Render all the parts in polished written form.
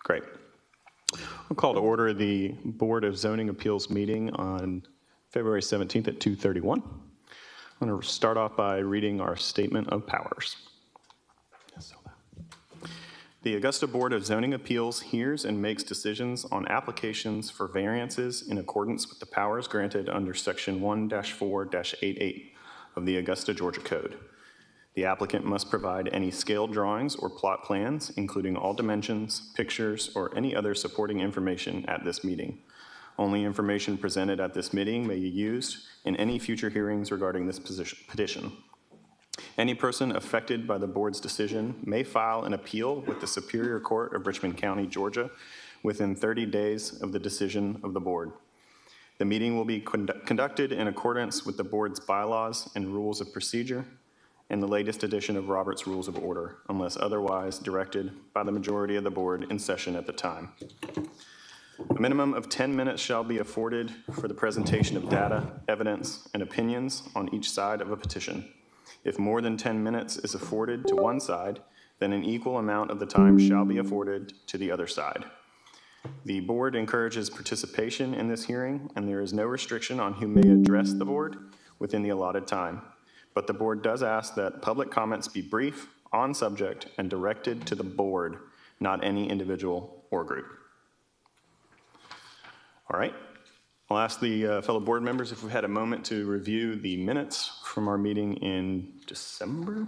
Great. I'll call to order the Board of Zoning Appeals meeting on February 17th at 2:31. I'm going to start off by reading our statement of powers. The Augusta Board of Zoning Appeals hears and makes decisions on applications for variances in accordance with the powers granted under Section 1-4-88 of the Augusta, Georgia Code. The applicant must provide any scale drawings or plot plans, including all dimensions, pictures, or any other supporting information at this meeting. Only information presented at this meeting may be used in any future hearings regarding this petition. Any person affected by the board's decision may file an appeal with the Superior Court of Richmond County, Georgia, within 30 days of the decision of the board. The meeting will be conducted in accordance with the board's bylaws and rules of procedure and the latest edition of Robert's Rules of Order, unless otherwise directed by the majority of the board in session at the time. A minimum of 10 minutes shall be afforded for the presentation of data, evidence, and opinions on each side of a petition. If more than 10 minutes is afforded to one side, then an equal amount of the time shall be afforded to the other side. The board encourages participation in this hearing, and there is no restriction on who may address the board within the allotted time. But the board does ask that public comments be brief, on subject, and directed to the board, not any individual or group. All right. I'll ask the fellow board members if we had a moment to review the minutes from our meeting in December.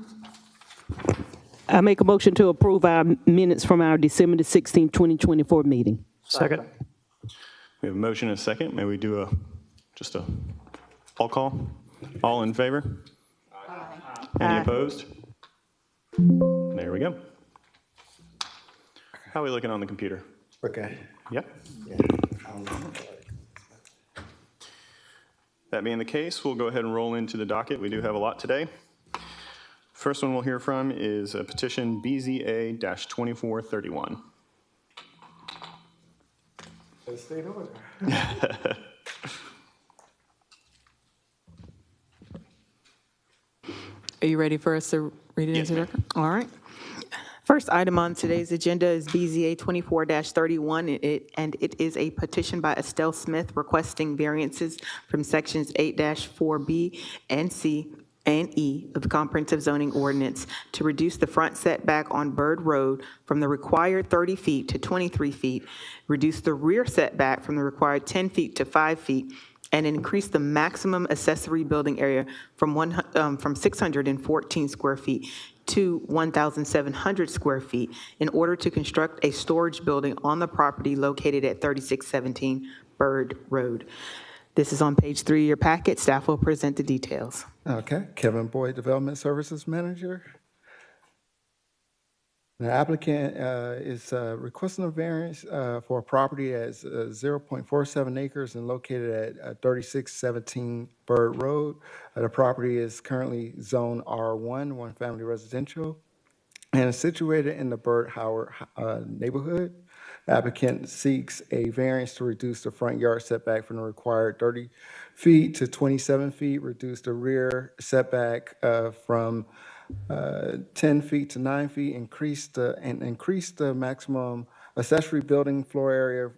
I make a motion to approve our minutes from our December the 16th, 2024 meeting. Second. We have a motion and a second. May we do just a roll call? All in favor? Aye. Any opposed? There we go. How are we looking on the computer? Okay. Yep. Yeah. That being the case, we'll go ahead and roll into the docket. We do have a lot today. First one we'll hear from is a petition BZA-2431. Stay in order. Are you ready for us to read it Yes, into the ma'am. record? All right. First item on today's agenda is BZA 24-31, and it is a petition by Estelle Smith requesting variances from sections 8-4B and C and E of the Comprehensive Zoning Ordinance to reduce the front setback on Bird Road from the required 30 feet to 23 feet, reduce the rear setback from the required 10 feet to 5 feet, and increase the maximum accessory building area from 614 square feet to 1,700 square feet in order to construct a storage building on the property located at 3617 Bird Road. This is on page 3 of your packet. Staff will present the details. Okay, Kevin Boyd, Development Services Manager. The applicant is requesting a variance for a property at 0.47 acres and located at 3617 Bird Road. The property is currently zone R1, one family residential, and is situated in the Bird Howard neighborhood. The applicant seeks a variance to reduce the front yard setback from the required 30 feet to 27 feet, reduce the rear setback from 10 feet to 9 feet, increase the maximum accessory building floor area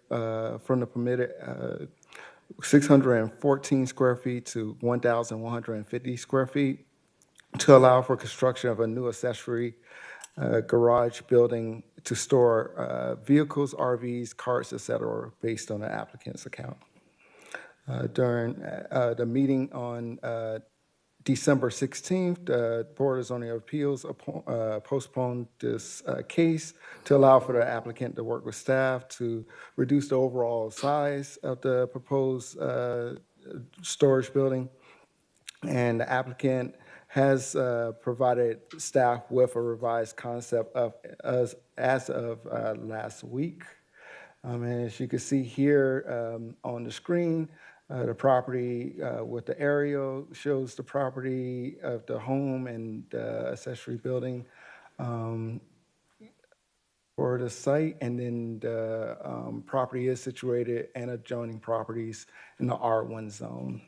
from the permitted 614 square feet to 1,150 square feet to allow for construction of a new accessory garage building to store vehicles, RVs, carts, etc., based on the applicant's account. During the meeting on December 16th, the Board of Zoning Appeals postponed this case to allow for the applicant to work with staff to reduce the overall size of the proposed storage building. And the applicant has provided staff with a revised concept as of last week. And as you can see here on the screen, the property with the aerial shows the property of the home and the accessory building for the site, and then the property is situated and adjoining properties in the R1 zone.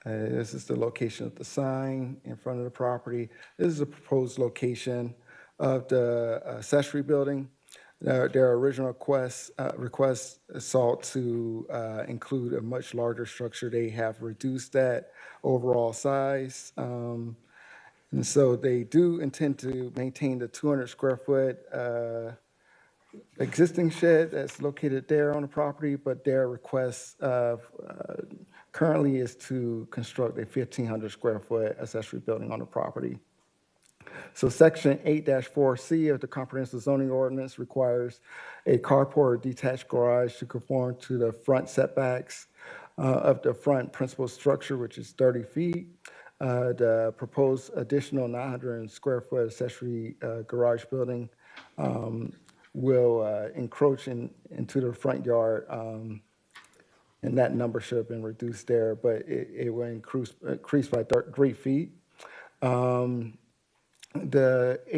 This is the location of the sign in front of the property. This is the proposed location of the accessory building. Their original request sought to include a much larger structure. They have reduced that overall size. And so they do intend to maintain the 200 square foot existing shed that's located there on the property, but their request currently is to construct a 1,500 square foot accessory building on the property. So section 8-4C of the comprehensive zoning ordinance requires a carport or detached garage to conform to the front setbacks of the front principal structure, which is 30 feet. The proposed additional 900 square foot accessory garage building will encroach into the front yard, and that number should have been reduced there, but it will increase by 3 feet.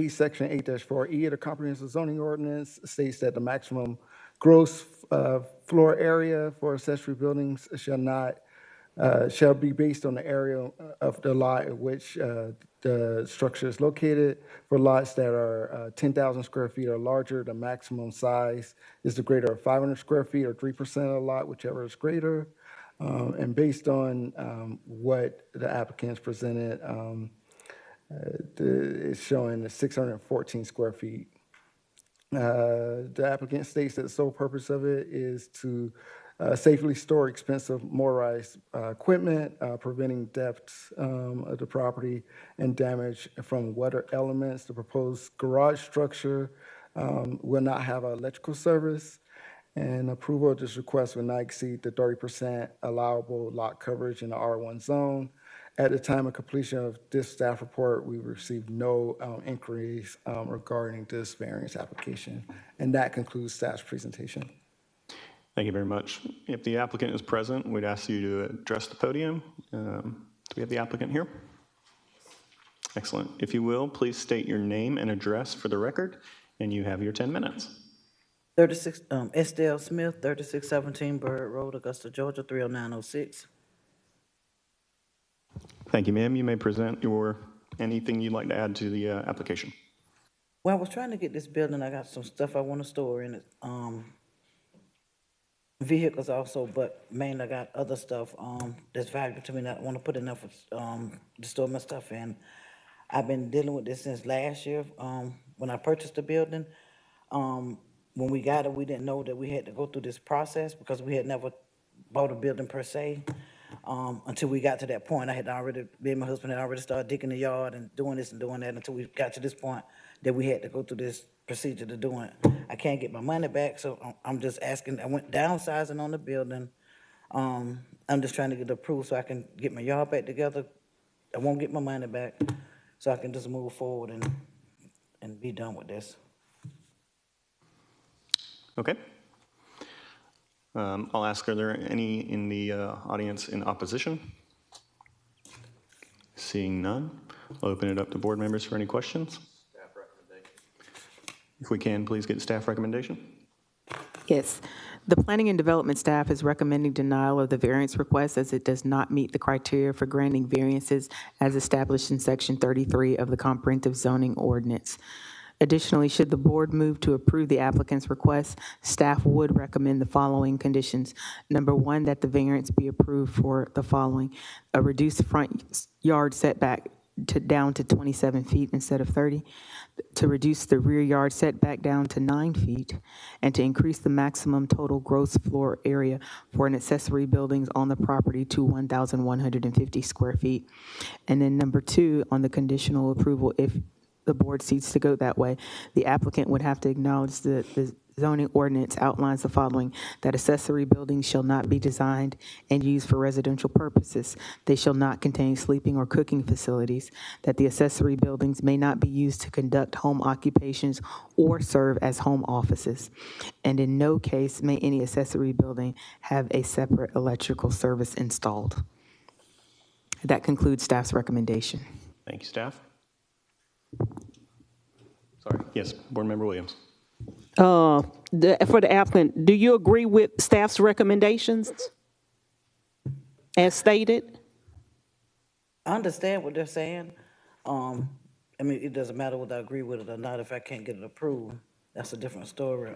Section 8-4E of the comprehensive zoning ordinance states that the maximum gross floor area for accessory buildings shall be based on the area of the lot in which the structure is located. For lots that are 10,000 square feet or larger, the maximum size is the greater of 500 square feet or 3% of the lot, whichever is greater. And based on what the applicants presented, it's showing 614 square feet. The applicant states that the sole purpose of it is to safely store expensive motorized equipment, preventing theft of the property and damage from weather elements. The proposed garage structure will not have electrical service, and approval of this request will not exceed the 30% allowable lot coverage in the R1 zone. At the time of completion of this staff report, we received no inquiries regarding this variance application. And that concludes staff's presentation. Thank you very much. If the applicant is present, we'd ask you to address the podium. Do we have the applicant here? Excellent. If you will, please state your name and address for the record, and you have your 10 minutes. 36, Estelle Smith, 3617 Bird Road, Augusta, Georgia, 30906. Thank you, ma'am. You may present anything you'd like to add to the application. Well, I was trying to get this building. I got some stuff I want to store in it. Vehicles also, but mainly I got other stuff that's valuable to me that I want to put enough to store my stuff in. I've been dealing with this since last year when I purchased the building. When we got it, we didn't know that we had to go through this process because we had never bought a building per se. Until we got to that point. Me and my husband had already started digging the yard and doing this and doing that until we got to this point that we had to go through this procedure to doing it. I can't get my money back, so I'm just asking. I went downsizing on the building. I'm just trying to get approved so I can get my yard back together. I won't get my money back, so I can just move forward and be done with this. Okay. I'll ask, are there any in the audience in opposition? Seeing none, I'll open it up to board members for any questions. Staff recommendation. If we can, please get staff recommendation. Yes. The Planning and Development staff is recommending denial of the variance request as it does not meet the criteria for granting variances as established in Section 33 of the Comprehensive Zoning Ordinance. Additionally, should the board move to approve the applicant's request, staff would recommend the following conditions. Number one, that the variance be approved for the following: a reduced front yard setback down to 27 feet instead of 30, to reduce the rear yard setback down to 9 feet, and to increase the maximum total gross floor area for an accessory buildings on the property to 1,150 square feet. And then number two, on the conditional approval, if the board seeks to go that way, the applicant would have to acknowledge that the zoning ordinance outlines the following: that accessory buildings shall not be designed and used for residential purposes. They shall not contain sleeping or cooking facilities. That the accessory buildings may not be used to conduct home occupations or serve as home offices. And in no case may any accessory building have a separate electrical service installed. That concludes staff's recommendation. Thank you, staff. Sorry, yes, Board Member Williams. For the applicant, do you agree with staff's recommendations as stated? I understand what they're saying. I mean, it doesn't matter whether I agree with it or not if I can't get it approved. that's a different story.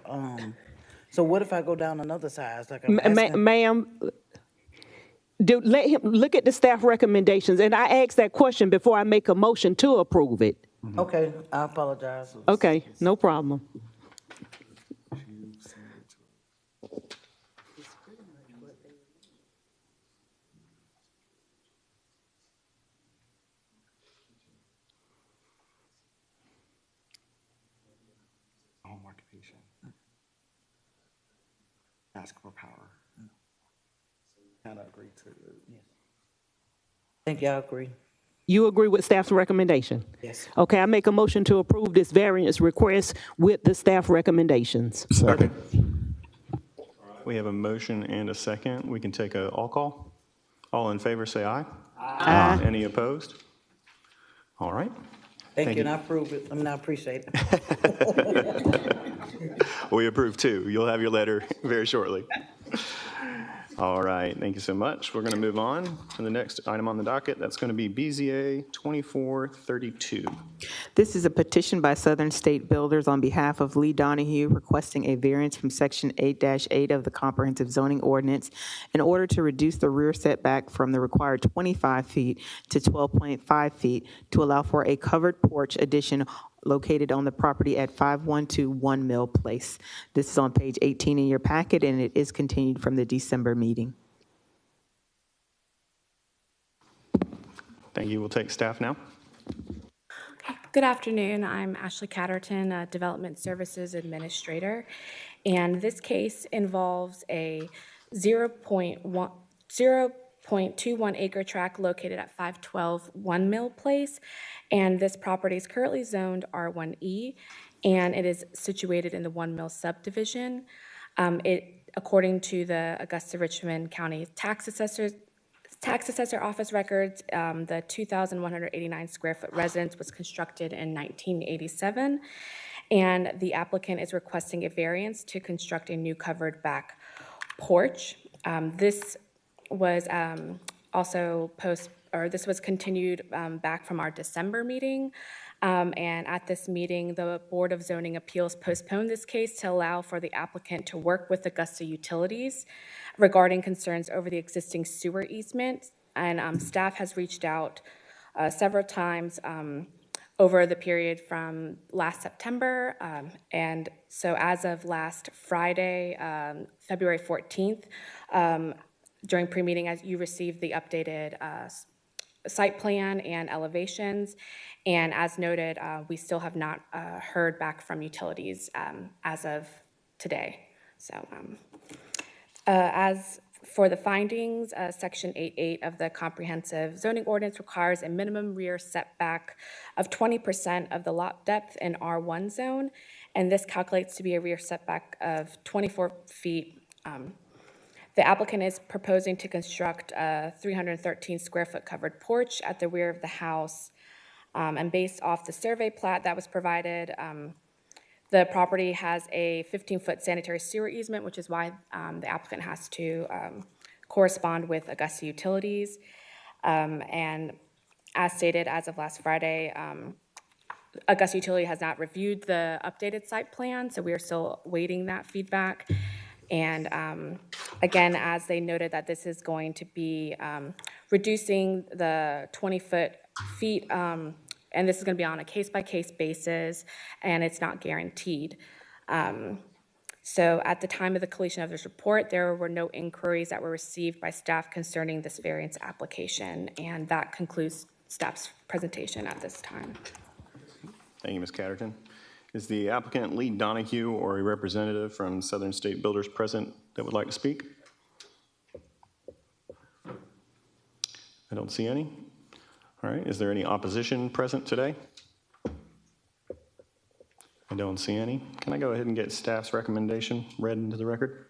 So what if I go down another size, like I'm asking? Ma'am, let him look at the staff recommendations, and I asked that question before I make a motion to approve it. Okay, I apologize. Okay, no problem. Home occupation. Ask for power. Kind of agree to it. Think y'all agree? You agree with staff's recommendation? Yes. Okay, I make a motion to approve this variance request with the staff recommendations. Second. We have a motion and a second. We can take a all call. All in favor, say aye. Aye. Any opposed? All right. Thank you, you. and I approve it. I mean, I appreciate it. We approve too. You'll have your letter very shortly. All right, thank you so much. We're going to move on to the next item on the docket. That's going to be BZA 2432. This is a petition by Southern State Builders on behalf of Lee Donahue requesting a variance from Section 8-8 of the Comprehensive Zoning Ordinance in order to reduce the rear setback from the required 25 feet to 12.5 feet to allow for a covered porch addition located on the property at 5121 One Mill Place. This is on page 18 in your packet, and it is continued from the December meeting. Thank you. We'll take staff now. Good afternoon. I'm Ashley Catterton, a Development Services Administrator, and this case involves a 0.21 acre tract located at 512 One Mill Place, and this property is currently zoned R1E, and it is situated in the One Mill subdivision. According to the Augusta-Richmond County Tax Assessor Office records, the 2,189 square foot residence was constructed in 1987, and the applicant is requesting a variance to construct a new covered back porch. This was this was continued back from our December meeting. And at this meeting, the Board of Zoning Appeals postponed this case to allow for the applicant to work with Augusta Utilities regarding concerns over the existing sewer easement. And staff has reached out several times over the period from last September. And so as of last Friday, February 14th, during pre-meeting, as you received the updated site plan and elevations. And as noted, we still have not heard back from utilities as of today. So as for the findings, Section 8.8 of the Comprehensive Zoning Ordinance requires a minimum rear setback of 20% of the lot depth in R1 zone, and this calculates to be a rear setback of 24 feet. The applicant is proposing to construct a 313 square foot covered porch at the rear of the house. And based off the survey plat that was provided, the property has a 15-foot sanitary sewer easement, which is why the applicant has to correspond with Augusta Utilities. And as stated, as of last Friday, Augusta Utility has not reviewed the updated site plan, so we are still waiting that feedback. And again, as they noted that this is going to be reducing the 20 feet, and this is going to be on a case-by-case basis, and it's not guaranteed. So at the time of the completion of this report, there were no inquiries that were received by staff concerning this variance application, and that concludes staff's presentation at this time. Thank you, Ms. Catterton. Is the applicant Lee Donahue or a representative from Southern State Builders present that would like to speak? I don't see any. All right, is there any opposition present today? I don't see any. Can I go ahead and get staff's recommendation read into the record?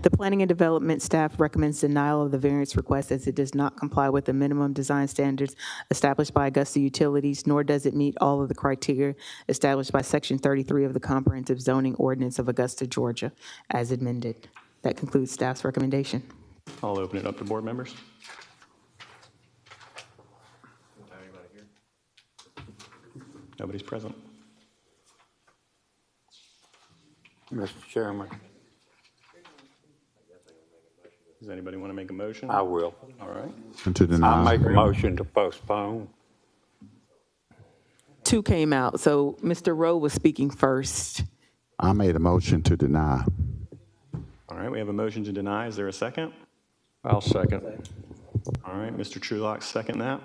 The Planning and Development staff recommends denial of the variance request as it does not comply with the minimum design standards established by Augusta Utilities, nor does it meet all of the criteria established by Section 33 of the Comprehensive Zoning Ordinance of Augusta, Georgia, as amended. That concludes staff's recommendation. I'll open it up to board members. Nobody's present. Mr. Chairman, Does anybody want to make a motion? I will. All right. And to I deny. make a motion to postpone. Two came out, so Mr. Rowe was speaking first. I made a motion to deny. All right, we have a motion to deny. Is there a second? I'll second. All right, Mr. Trulock, second that.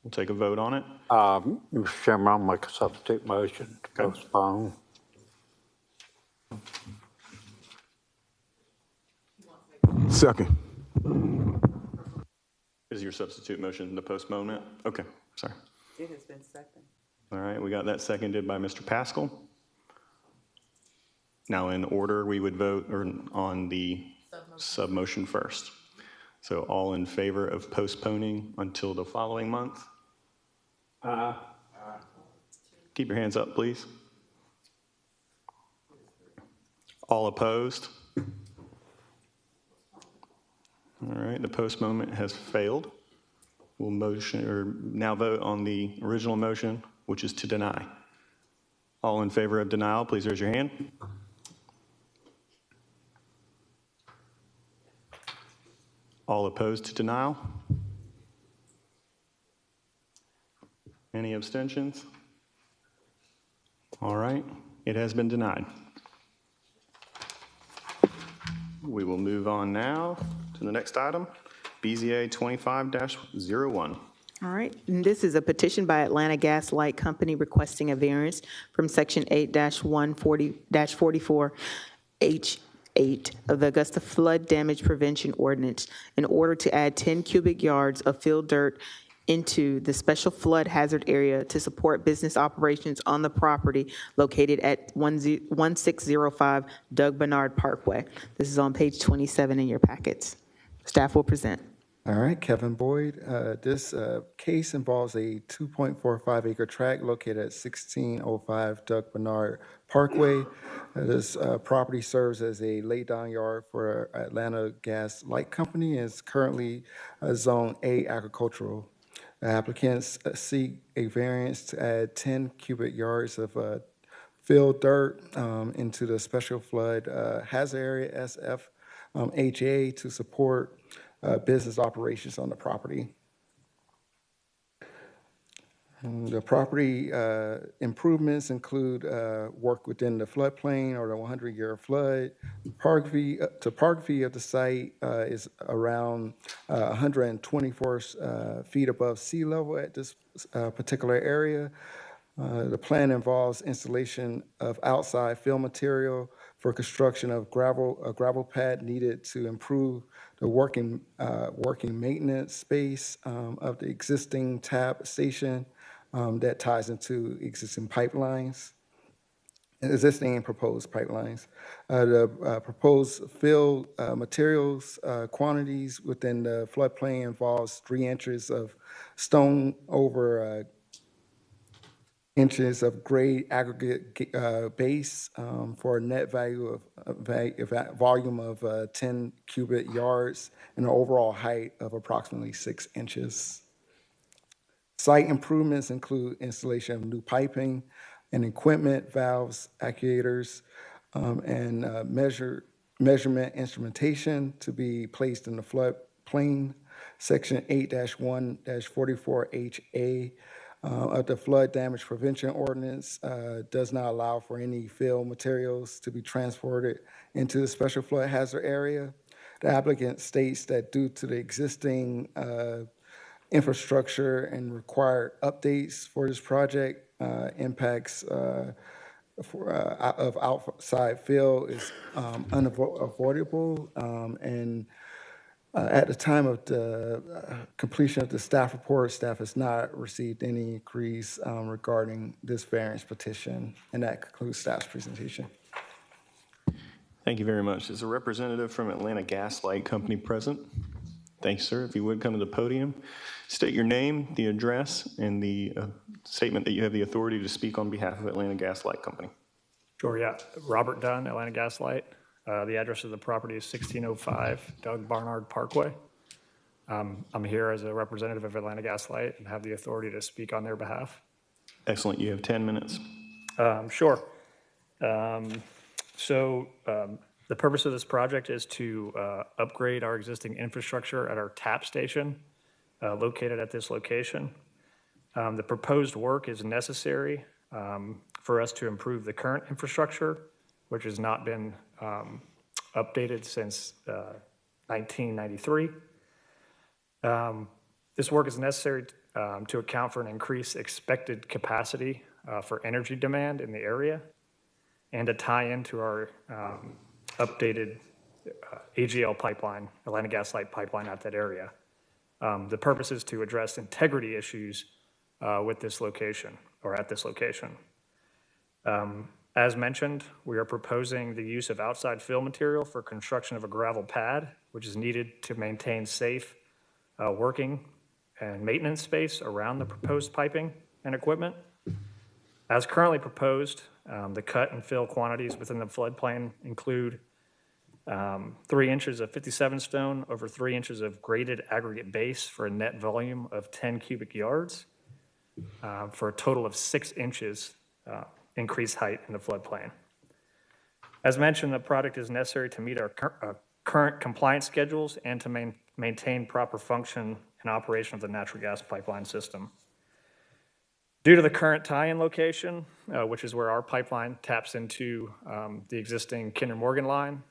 We'll take a vote on it. Mr. Chairman, I'll make a substitute motion to postpone. Second. Is your substitute motion the postponement? Okay, sorry. It has been seconded. All right, we got that seconded by Mr. Pascal. Now, in order, we would vote on the sub-motion first. So all in favor of postponing until the following month? Keep your hands up, please. All opposed? All right, the postponement has failed. We'll now vote on the original motion, which is to deny. All in favor of denial, please raise your hand. All opposed to denial? Any abstentions? All right, it has been denied. We will move on now to the next item, BZA 25-01. All right, and this is a petition by Atlanta Gas Light Company requesting a variance from Section 8-140-44H8 of the Augusta Flood Damage Prevention Ordinance in order to add 10 cubic yards of filled dirt into the special flood hazard area to support business operations on the property located at 1605 Doug Bernard Parkway. This is on page 27 in your packets. Staff will present. All right, Kevin Boyd. This case involves a 2.45 acre tract located at 1605 Doug Bernard Parkway. This property serves as a laydown yard for Atlanta Gas Light Company and is currently Zone A agricultural. Applicants seek a variance to add 10 cubic yards of filled dirt into the special flood hazard area SFHA to support business operations on the property. The property improvements include work within the floodplain or the 100-year flood. Topography of the site is around 124 feet above sea level at this particular area. The plan involves installation of outside fill material for construction of a gravel pad needed to improve the working maintenance space of the existing tap station that ties into existing pipelines, existing and proposed pipelines. The proposed fill materials quantities within the floodplain involves 3 inches of stone over inches of grade aggregate base for a net value of volume of 10 cubic yards and an overall height of approximately 6 inches. Site improvements include installation of new piping and equipment, valves, actuators, and measurement instrumentation to be placed in the floodplain. Section 8-1-44HA of the Flood Damage Prevention Ordinance does not allow for any fill materials to be transported into the special flood hazard area. The applicant states that due to the existing infrastructure and required updates for this project, impacts of outside fill is unavoidable, and at the time of the completion of the staff report, staff has not received any inquiries regarding this variance petition, and that concludes staff's presentation. Thank you very much. Is a representative from Atlanta Gas Light Company present? Thanks, sir. If you would come to the podium, state your name, the address, and the statement that you have the authority to speak on behalf of Atlanta Gas Light Company. Sure, yeah. Robert Dunn, Atlanta Gas Light. The address of the property is 1605 Doug Barnard Parkway. I'm here as a representative of Atlanta Gas Light and have the authority to speak on their behalf. Excellent. You have 10 minutes. Sure. So the purpose of this project is to upgrade our existing infrastructure at our tap station located at this location. The proposed work is necessary for us to improve the current infrastructure, which has not been updated since 1993. This work is necessary to account for an increased expected capacity for energy demand in the area and to tie into our updated AGL pipeline, Atlanta Gas Light pipeline at that area. The purpose is to address integrity issues with this location or at this location. As mentioned, we are proposing the use of outside fill material for construction of a gravel pad, which is needed to maintain safe working and maintenance space around the proposed piping and equipment. As currently proposed, the cut and fill quantities within the floodplain include 3 inches of 57 stone over 3 inches of graded aggregate base for a net volume of 10 cubic yards for a total of 6 inches increased height in the floodplain. As mentioned, the project is necessary to meet our current compliance schedules and to maintain proper function and operation of the natural gas pipeline system. Due to the current tie-in location, which is where our pipeline taps into the existing Kinder Morgan line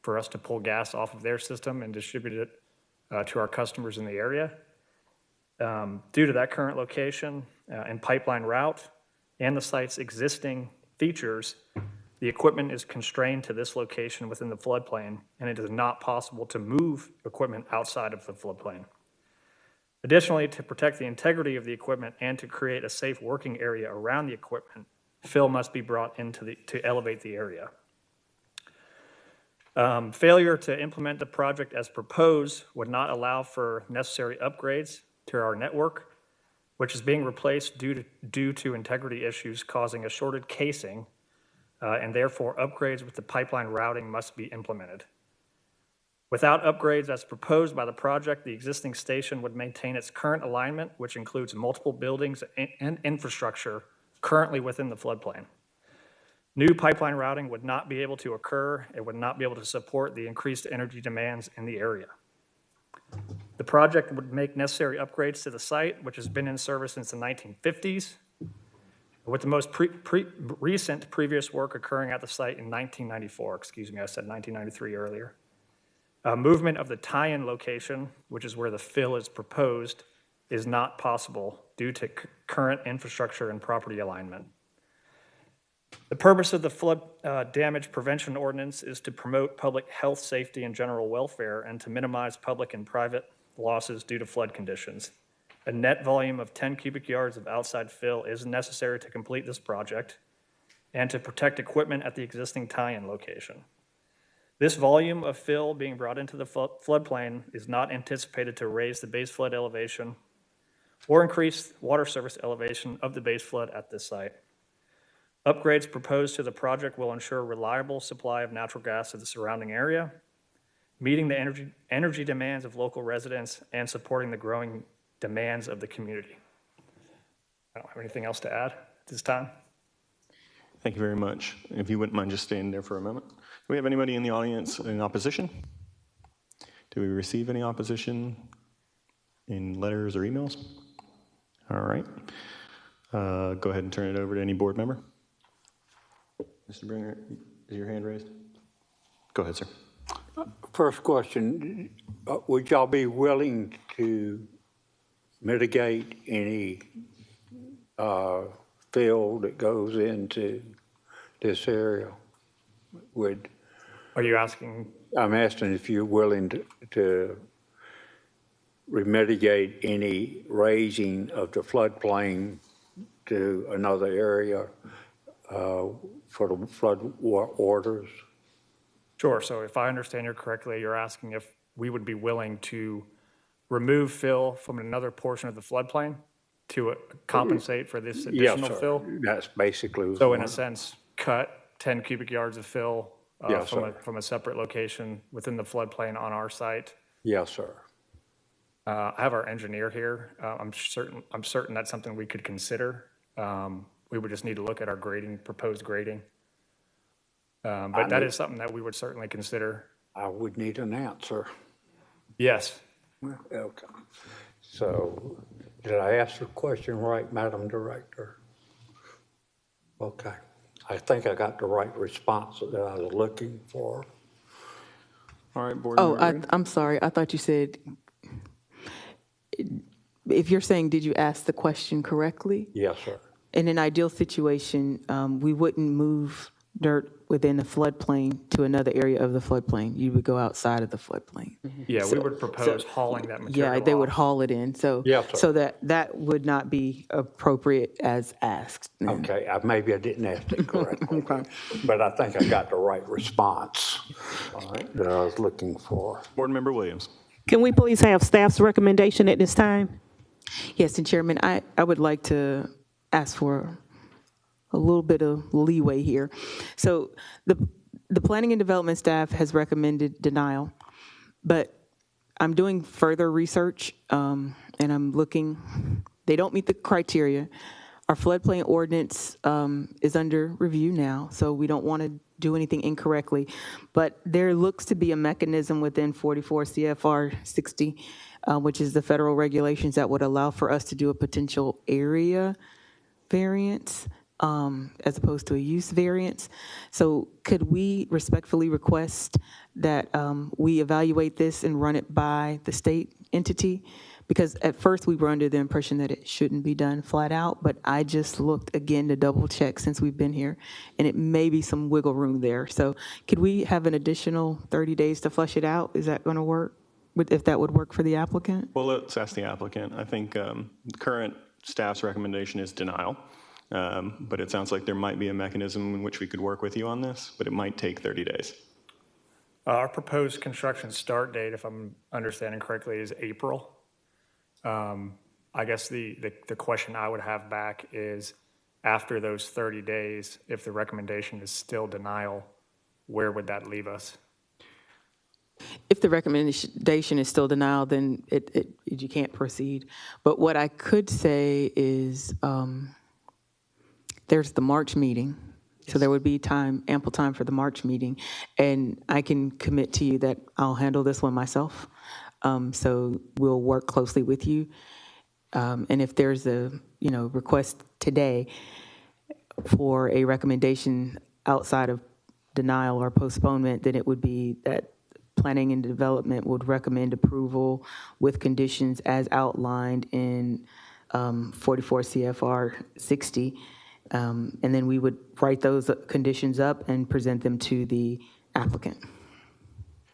for us to pull gas off of their system and distribute it to our customers in the area. Due to that current location and pipeline route and the site's existing features, the equipment is constrained to this location within the floodplain, and it is not possible to move equipment outside of the floodplain. Additionally, to protect the integrity of the equipment and to create a safe working area around the equipment, fill must be brought into to elevate the area. Failure to implement the project as proposed would not allow for necessary upgrades to our network, which is being replaced due to integrity issues causing a shorted casing, and therefore upgrades with the pipeline routing must be implemented. Without upgrades as proposed by the project, the existing station would maintain its current alignment, which includes multiple buildings and infrastructure currently within the floodplain. New pipeline routing would not be able to occur. It would not be able to support the increased energy demands in the area. The project would make necessary upgrades to the site, which has been in service since the 1950s, with the most recent previous work occurring at the site in 1994. Excuse me, I said 1993 earlier. Movement of the tie-in location, which is where the fill is proposed, is not possible due to current infrastructure and property alignment. The purpose of the flood damage prevention ordinance is to promote public health, safety, and general welfare and to minimize public and private losses due to flood conditions. A net volume of 10 cubic yards of outside fill is necessary to complete this project and to protect equipment at the existing tie-in location. This volume of fill being brought into the floodplain is not anticipated to raise the base flood elevation or increase water surface elevation of the base flood at this site. Upgrades proposed to the project will ensure reliable supply of natural gas to the surrounding area, meeting the energy demands of local residents and supporting the growing demands of the community. I don't have anything else to add at this time. Thank you very much. If you wouldn't mind just staying there for a moment. Do we have anybody in the audience in opposition? Do we receive any opposition in letters or emails? All right. Go ahead and turn it over to any board member. Mr. Bringer, is your hand raised? Go ahead, sir. First question, would y'all be willing to mitigate any fill that goes into this area? Are you asking? I'm asking if you're willing to mitigate any raising of the floodplain to another area for the flood orders? Sure. So if I understand you correctly, you're asking if we would be willing to remove fill from another portion of the floodplain to compensate for this additional fill? That's basically. So in a sense, cut 10 cubic yards of fill Yes, from a separate location within the floodplain on our site. Yes, sir. I have our engineer here. I'm certain that's something we could consider. We would just need to look at our grading, proposed grading. But that is something that we would certainly consider. I would need an answer. Yes. Okay. So, did I ask the question right, Madam Director? Okay. I think I got the right response that I was looking for. All right, Board Oh, Member Reed? I'm sorry. I thought you said, if you're saying, did you ask the question correctly? Yes, sir. In an ideal situation, we wouldn't move dirt within the floodplain to another area of the floodplain. You would go outside of the floodplain. Yeah, we would propose hauling that material Yeah, they would off. haul it in. So, Yes, sir. so that would not be appropriate as asked. then. Okay, maybe I didn't ask it correctly, but I think I got the right response that I was looking for. Board Member Williams? Can we please have staff's recommendation at this time? Yes, and Chairman, I would like to ask for a little bit of leeway here. So the Planning and Development staff has recommended denial, but I'm doing further research, and I'm looking, they don't meet the criteria. Our floodplain ordinance is under review now, so we don't want to do anything incorrectly. But there looks to be a mechanism within 44 CFR 60, which is the federal regulations that would allow for us to do a potential area variance as opposed to a use variance. So could we respectfully request that we evaluate this and run it by the state entity? Because at first we were under the impression that it shouldn't be done flat out, but I just looked again to double check since we've been here, and it may be some wiggle room there. So could we have an additional 30 days to flush it out? Is that going to work? If that would work for the applicant? Well, let's ask the applicant. I think current staff's recommendation is denial, but it sounds like there might be a mechanism in which we could work with you on this, but it might take 30 days. Our proposed construction start date, if I'm understanding correctly, is April. I guess the question I would have back is, after those 30 days, if the recommendation is still denial, where would that leave us? If the recommendation is still denial, then you can't proceed. But what I could say is there's the March meeting. So there would be ample time for the March meeting. And I can commit to you that I'll handle this one myself. So we'll work closely with you. And if there's a, request today for a recommendation outside of denial or postponement, then it would be that Planning and Development would recommend approval with conditions as outlined in 44 CFR 60. And then we would write those conditions up and present them to the applicant.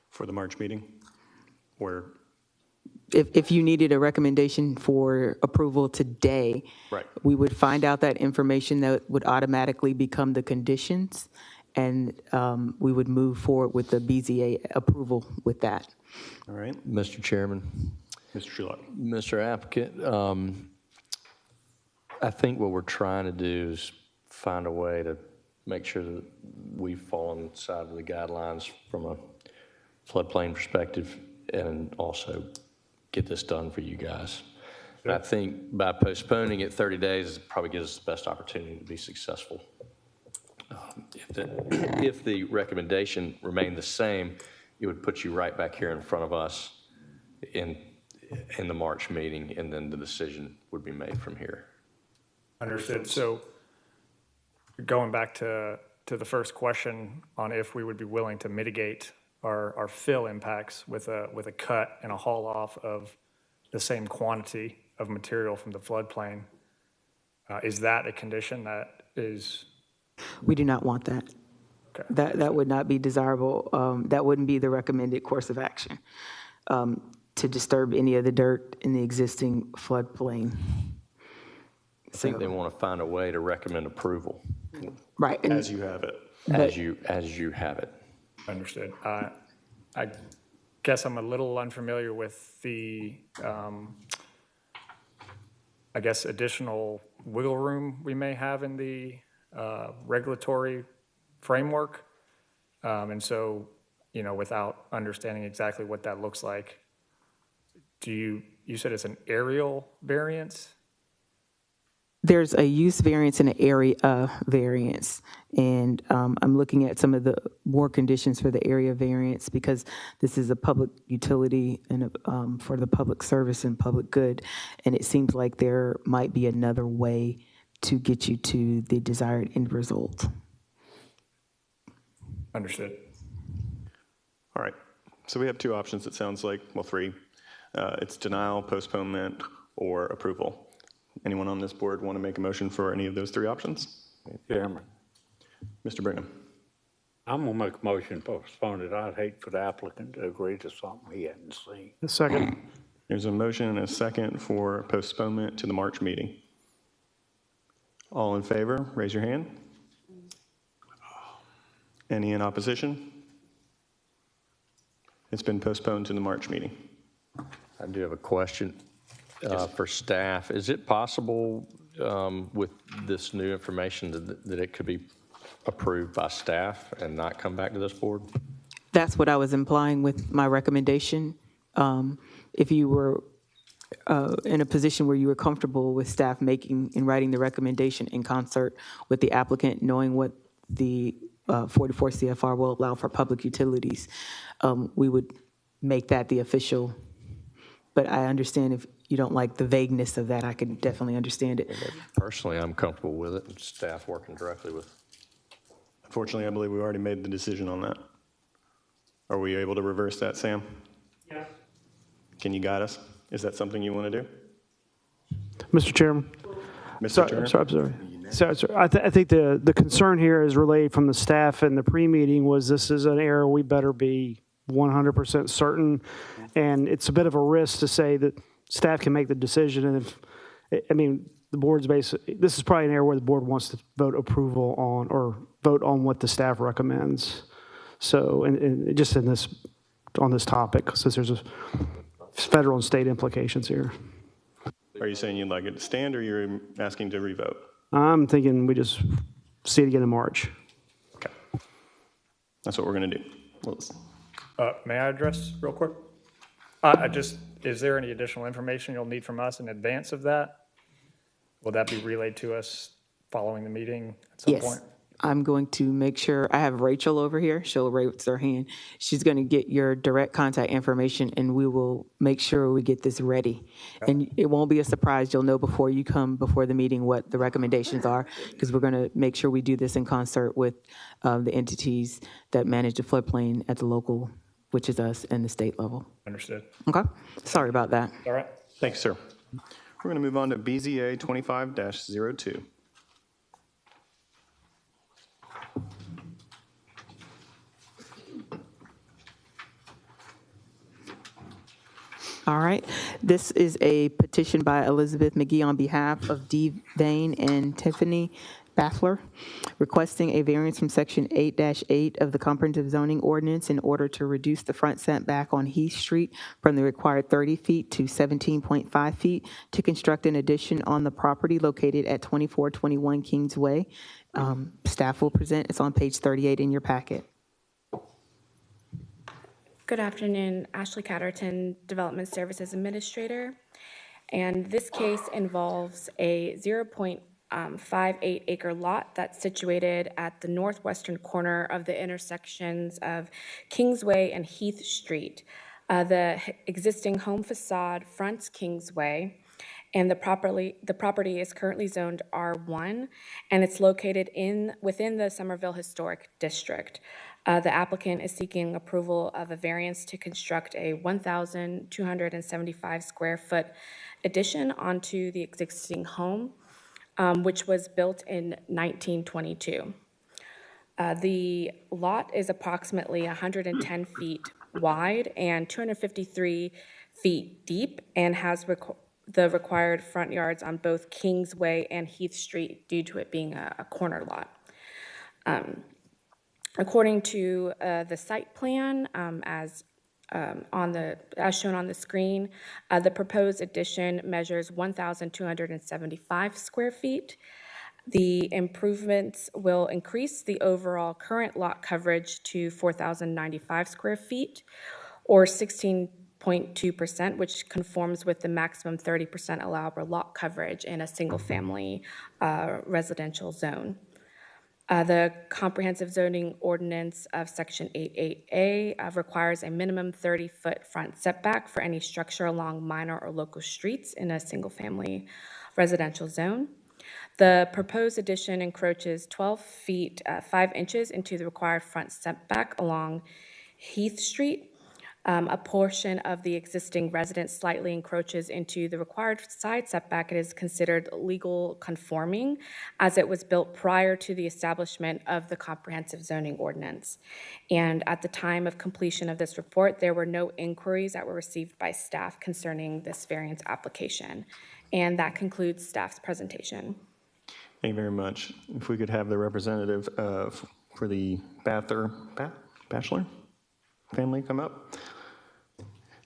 For the March meeting? Where, If you needed a recommendation for approval today, right, we would find out that information that would automatically become the conditions, and we would move forward with the BZA approval with that. all right. Mr. Chairman, Mr. Trulock? Mr. Applicant, I think what we're trying to do is find a way to make sure that we fall on the side of the guidelines from a floodplain perspective and also get this done for you guys. And I think by postponing it 30 days, it probably gives us the best opportunity to be successful. If the recommendation remained the same, it would put you right back here in front of us in the March meeting, and then the decision would be made from here. Understood. So going back to the first question on if we would be willing to mitigate our fill impacts with a cut and a haul off of the same quantity of material from the floodplain, is that a condition that is? We do not want that. Okay. That would not be desirable. That wouldn't be the recommended course of action to disturb any of the dirt in the existing floodplain. I think they want to find a way to recommend approval Right. As you have it. as you have it. Understood. I guess I'm a little unfamiliar with the, I guess, additional wiggle room we may have in the regulatory framework. And so, without understanding exactly what that looks like, you said it's an aerial variance? There's a use variance and an area variance. And I'm looking at some of the more conditions for the area variance because this is a public utility and for the public service and public good. And it seems like there might be another way to get you to the desired end result. Understood. All right, so we have two options, it sounds like, well, three. It's denial, postponement, or approval. Anyone on this board want to make a motion for any of those three options? Chairman, Mr. Brigham. I'm gonna make a motion to postpone it. I'd hate for the applicant to agree to something he hadn't seen. A second. There's a motion and a second for postponement to the March meeting. All in favor, raise your hand. Any in opposition? It's been postponed to the March meeting. I do have a question for staff. Is it possible with this new information that it could be approved by staff and not come back to this board? That's what I was implying with my recommendation. If you were in a position where you were comfortable with staff making and writing the recommendation in concert with the applicant, knowing what the 44 CFR will allow for public utilities, we would make that the official. But I understand if you don't like the vagueness of that, I can definitely understand it. Personally, I'm comfortable with it, and staff working directly with. Unfortunately, I believe we already made the decision on that. Are we able to reverse that, Sam? Yes. Can you guide us? Is that something you want to do? Mr. Chairman. Mr. Turner? I'm sorry. So I think the concern here is relayed from the staff in the pre-meeting was this is an error we better be 100% certain. And it's a bit of a risk to say that staff can make the decision. And if, I mean, the board's basically, this is probably an area where the board wants to vote approval on or vote on what the staff recommends. So, and just in this, on this topic, since there's a federal and state implications here. Are you saying you'd like it to stand or you're asking to revote? I'm thinking we just see it again in March. Okay. That's what we're going to do. May I address real quick? Is there any additional information you'll need from us in advance of that? Will that be relayed to us following the meeting at some point? Yes, I'm going to make sure, I have Rachel over here, she'll raise her hand. She's going to get your direct contact information and we will make sure we get this ready. And it won't be a surprise, you'll know before you come before the meeting what the recommendations are, because we're going to make sure we do this in concert with the entities that manage the floodplain at the local, which is us, and the state level. Understood. Okay, sorry about that. All right. Thanks, sir. We're going to move on to BZA 25-02. All right. This is a petition by Elizabeth McGee on behalf of Dee Vane and Tiffany Baffler, requesting a variance from Section 8-8 of the Comprehensive Zoning Ordinance in order to reduce the front setback on Heath Street from the required 30 feet to 17.5 feet to construct an addition on the property located at 2421 Kingsway. Staff will present. It's on page 38 in your packet. Good afternoon, Ashley Catterton, Development Services Administrator. And this case involves a 0.58 acre lot that's situated at the northwestern corner of the intersections of Kingsway and Heath Street. The existing home facade fronts Kingsway, and the property is currently zoned R1, and it's located within the Somerville Historic District. The applicant is seeking approval of a variance to construct a 1,275 square foot addition onto the existing home, which was built in 1922. The lot is approximately 110 feet wide and 253 feet deep and has the required front yards on both Kingsway and Heath Street due to it being a corner lot. According to the site plan, as shown on the screen, the proposed addition measures 1,275 square feet. The improvements will increase the overall current lot coverage to 4,095 square feet, or 16% 0.2%, which conforms with the maximum 30% allowable lot coverage in a single-family residential zone. The comprehensive zoning ordinance of section 88A requires a minimum 30-foot front setback for any structure along minor or local streets in a single-family residential zone. The proposed addition encroaches 12 feet 5 inches into the required front setback along Heath Street. A portion of the existing residence slightly encroaches into the required side setback. It is considered legal conforming as it was built prior to the establishment of the comprehensive zoning ordinance. And at the time of completion of this report, there were no inquiries that were received by staff concerning this variance application. And that concludes staff's presentation. Thank you very much. If we could have the representative for the Bachelor family come up.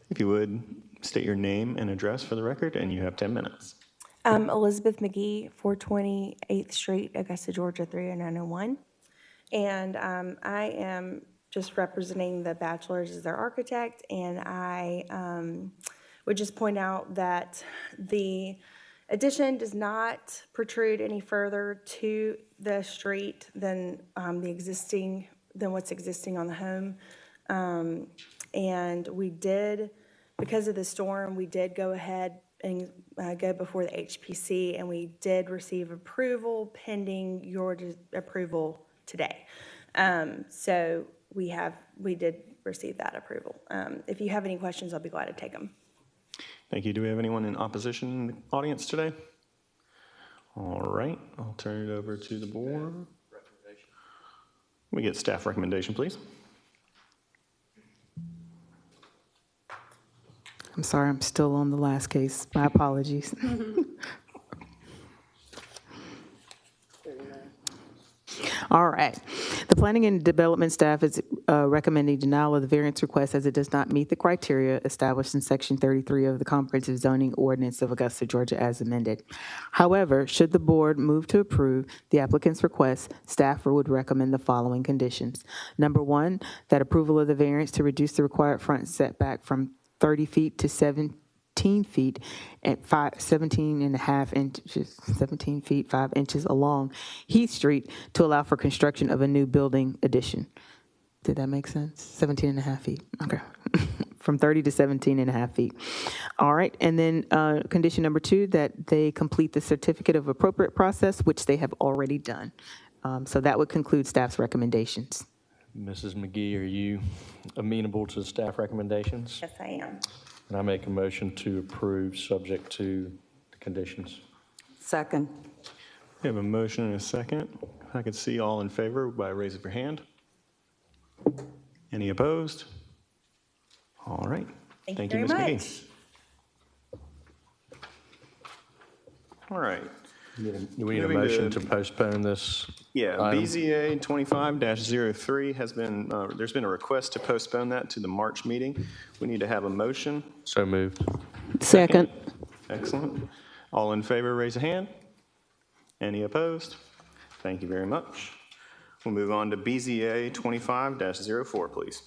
If you would, state your name and address for the record, and you have 10 minutes. Elizabeth McGee, 420 8th Street, Augusta, Georgia, 30901. And I am just representing the Bachelors as their architect, and I would just point out that the addition does not protrude any further to the street than what's existing on the home. And we did, because of the storm, we did go ahead and go before the HPC, and we did receive approval pending your approval today. So we did receive that approval. If you have any questions, I'll be glad to take them. Thank you. Do we have anyone in opposition in the audience today? All right, I'll turn it over to the board. We get staff recommendation, please. I'm sorry, I'm still on the last case. My apologies. All right. The Planning and Development staff is recommending denial of the variance request as it does not meet the criteria established in Section 33 of the Comprehensive Zoning Ordinance of Augusta, Georgia, as amended. However, should the board move to approve the applicant's request, staff would recommend the following conditions. Number one, that approval of the variance to reduce the required front setback from 30 feet to 17 feet at 17 and a half inches, 17 feet, 5 inches along Heath Street to allow for construction of a new building addition. Did that make sense? 17 and a half feet, okay. From 30 to 17 and a half feet. All right, and then condition number two, that they complete the certificate of appropriate process, which they have already done. So that would conclude staff's recommendations. Mrs. McGee, are you amenable to staff recommendations? Yes, I am. And I make a motion to approve subject to the conditions. Second. We have a motion and a second. I could see all in favor by raise of your hand. Any opposed? All right. Thank you Ms. very McGee. All right. Do we need a Moving motion to- to postpone this? Yeah, item? BZA 25-03 has been, there's been a request to postpone that to the March meeting. We need to have a motion. So moved. Second. Excellent. All in favor, raise a hand. Any opposed? Thank you very much. We'll move on to BZA 25-04, please.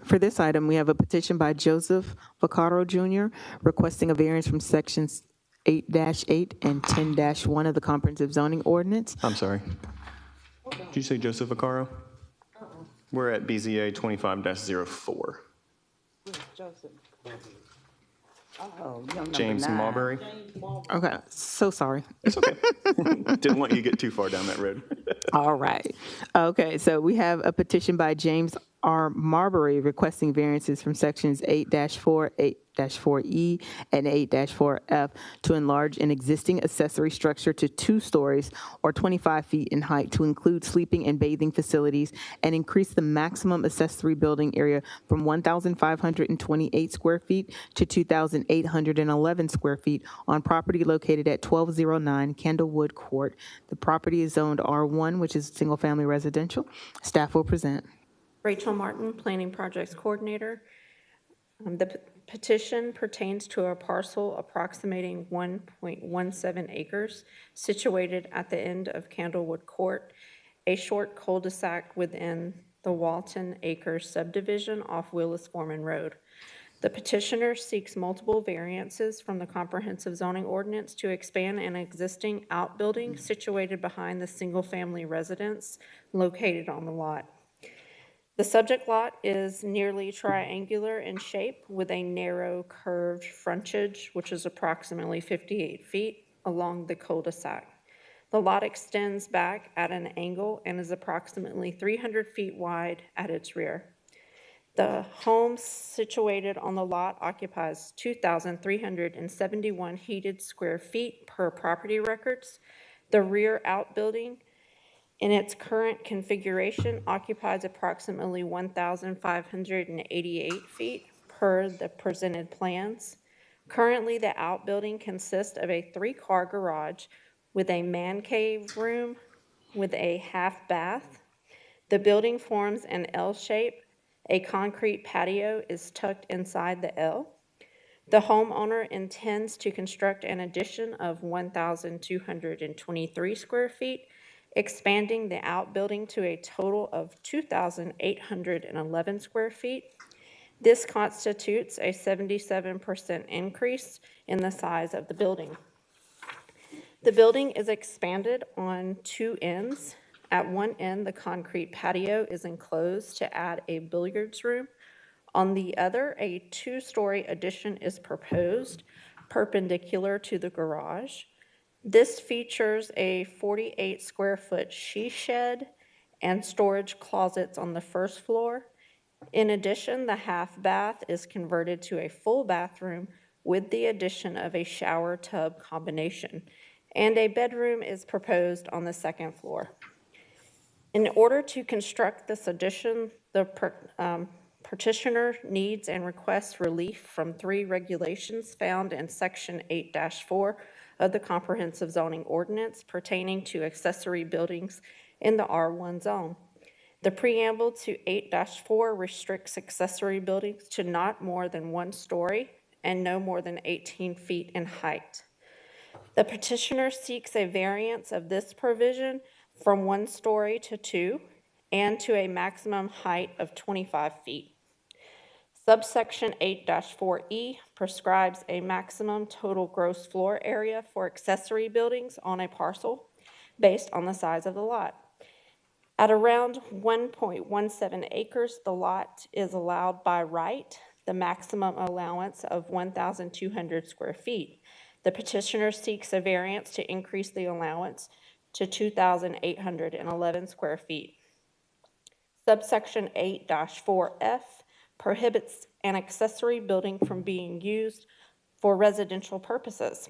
For this item, we have a petition by Joseph Vaccaro Jr. requesting a variance from sections 8-8 and 10-1 of the Comprehensive Zoning Ordinance. I'm sorry. Did you say Joseph Vaccaro? We're at BZA 25-04. Joseph. Oh, you're number James 9. Marbury. Okay, so sorry. It's okay. Didn't want you to get too far down that road. All right. Okay, so we have a petition by James R. Marbury requesting variances from sections 8-4, 8-4E, and 8-4F to enlarge an existing accessory structure to 2 stories or 25 feet in height to include sleeping and bathing facilities and increase the maximum accessory building area from 1,528 square feet to 2,811 square feet on property located at 1209 Candlewood Court. The property is zoned R1, which is single-family residential. Staff will present. Rachel Martin, Planning Projects Coordinator. The petition pertains to a parcel approximating 1.17 acres situated at the end of Candlewood Court, a short cul-de-sac within the Walton Acres subdivision off Willis Foreman Road. The petitioner seeks multiple variances from the comprehensive zoning ordinance to expand an existing outbuilding situated behind the single-family residence located on the lot. The subject lot is nearly triangular in shape with a narrow curved frontage, which is approximately 58 feet along the cul-de-sac. The lot extends back at an angle and is approximately 300 feet wide at its rear. The home situated on the lot occupies 2,371 heated square feet per property records. The rear outbuilding in its current configuration occupies approximately 1,588 feet per the presented plans. Currently, the outbuilding consists of a 3-car garage with a man cave room with a half bath. The building forms an L shape. A concrete patio is tucked inside the L. The homeowner intends to construct an addition of 1,223 square feet, expanding the outbuilding to a total of 2,811 square feet. This constitutes a 77% increase in the size of the building. The building is expanded on 2 ends. At one end, the concrete patio is enclosed to add a billiards room. On the other, a 2-story addition is proposed, perpendicular to the garage. This features a 48-square-foot she shed and storage closets on the first floor. In addition, the half bath is converted to a full bathroom with the addition of a shower tub combination, and a bedroom is proposed on the second floor. In order to construct this addition, the petitioner needs and requests relief from 3 regulations found in Section 8-4 of the Comprehensive Zoning Ordinance pertaining to accessory buildings in the R1 zone. The preamble to 8-4 restricts accessory buildings to not more than 1 story and no more than 18 feet in height. The petitioner seeks a variance of this provision from 1 story to 2 and to a maximum height of 25 feet. Subsection 8-4E prescribes a maximum total gross floor area for accessory buildings on a parcel based on the size of the lot. At around 1.17 acres, the lot is allowed by right the maximum allowance of 1,200 square feet. The petitioner seeks a variance to increase the allowance to 2,811 square feet. Subsection 8-4F prohibits an accessory building from being used for residential purposes.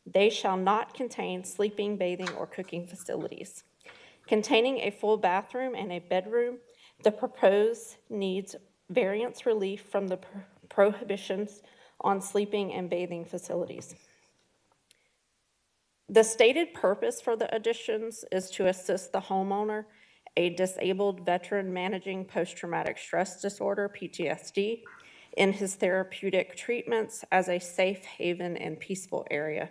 They shall not contain sleeping, bathing, or cooking facilities. Containing a full bathroom and a bedroom, the proposed needs variance relief from the prohibitions on sleeping and bathing facilities. The stated purpose for the additions is to assist the homeowner, a disabled veteran managing post-traumatic stress disorder, PTSD, in his therapeutic treatments as a safe haven and peaceful area.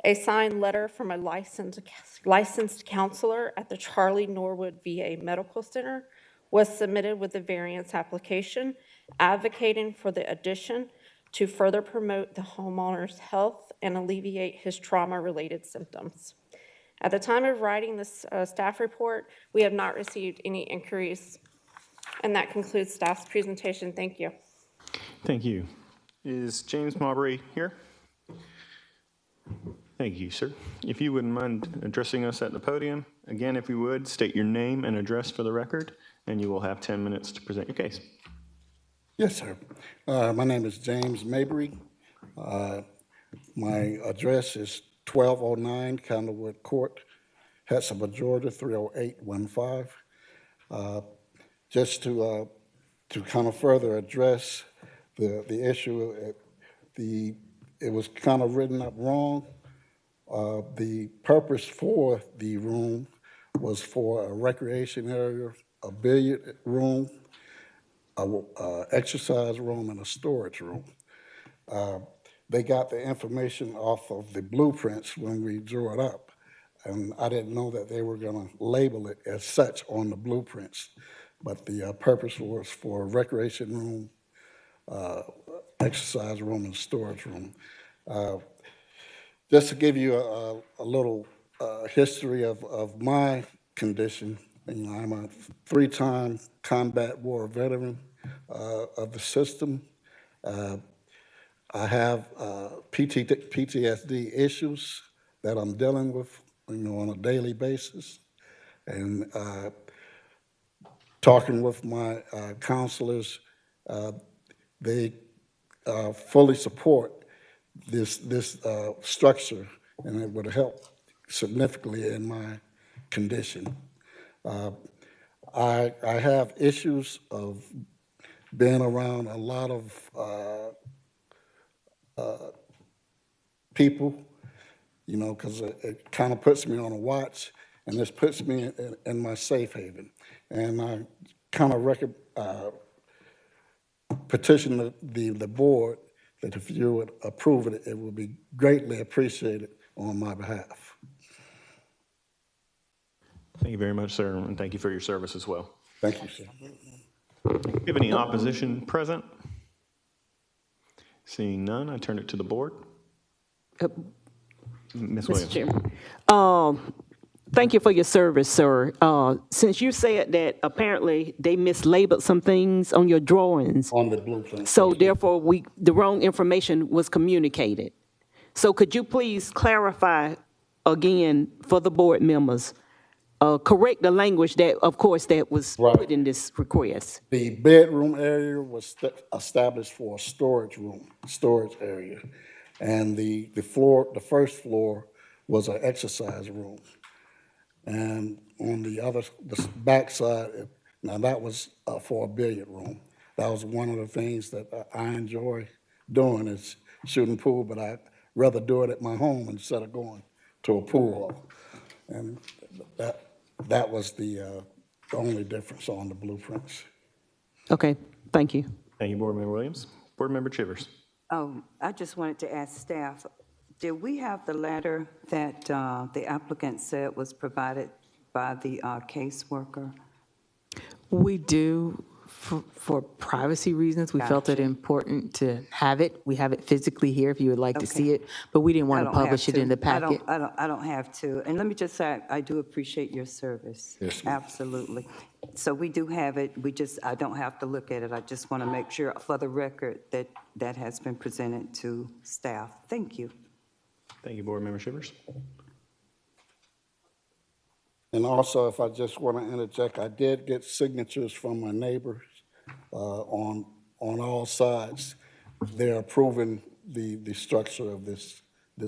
A signed letter from a licensed counselor at the Charlie Norwood VA Medical Center was submitted with the variance application, advocating for the addition to further promote the homeowner's health and alleviate his trauma-related symptoms. At the time of writing this staff report, we have not received any inquiries. And that concludes staff's presentation. Thank you. Thank you. Is James Mabry here? Thank you, sir. If you wouldn't mind addressing us at the podium, again, if you would, state your name and address for the record, and you will have 10 minutes to present your case. Yes, sir. My name is James Mabry. My address is 1209 Candlewood Court, Hetzler, Georgia, 30815. Just to kind of further address the issue, it was kind of written up wrong. The purpose for the room was for a recreation area, a billiard room, a exercise room, and a storage room. They got the information off of the blueprints when we drew it up, and I didn't know that they were going to label it as such on the blueprints. but the purpose was for a recreation room, exercise room, and storage room. Just to give you a little history of my condition, you know, I'm a 3-time combat war veteran of the system. I have PTSD issues that I'm dealing with, you know, on a daily basis, and talking with my counselors, they fully support this structure, and it would help significantly in my condition. I have issues of being around a lot of people, you know, because it kind of puts me on a watch, and this puts me in my safe haven. And I kind of petition the board that if you would approve it, it would be greatly appreciated on my behalf. Thank you very much, sir, and thank you for your service as well. Thank you, sir. Do you have any opposition present? Seeing none, I turn it to the board. Ms. Mr. Williams. Chairman. Thank you for your service, sir. Since you said that apparently they mislabeled some things on your drawings, On the blueprint. so therefore the wrong information was communicated. So could you please clarify again for the board members, correct the language that, of course, that was put in this request? The bedroom area was established for a storage area. And the first floor was an exercise room. And on the back side, now that was for a billiard room. That was one of the things that I enjoy doing is shooting pool, but I'd rather do it at my home instead of going to a pool hall. And that was the only difference on the blueprints. Okay, thank you. Thank you, Board Member Williams. Board Member Chivers. Oh, I just wanted to ask staff, did we have the letter that the applicant said was provided by the caseworker? We do, for privacy reasons, we felt it important to have it. We have it physically here if you would like to see it, but we didn't want to publish it in the packet. I don't have to. And let me just say, I do appreciate your service. Yes, Absolutely. So we do have it. I don't have to look at it. I just want to make sure for the record that that has been presented to staff. Thank you. Thank you, Board Member Chivers. And also, if I just want to interject, I did get signatures from my neighbors on all sides. They're approving the structure of this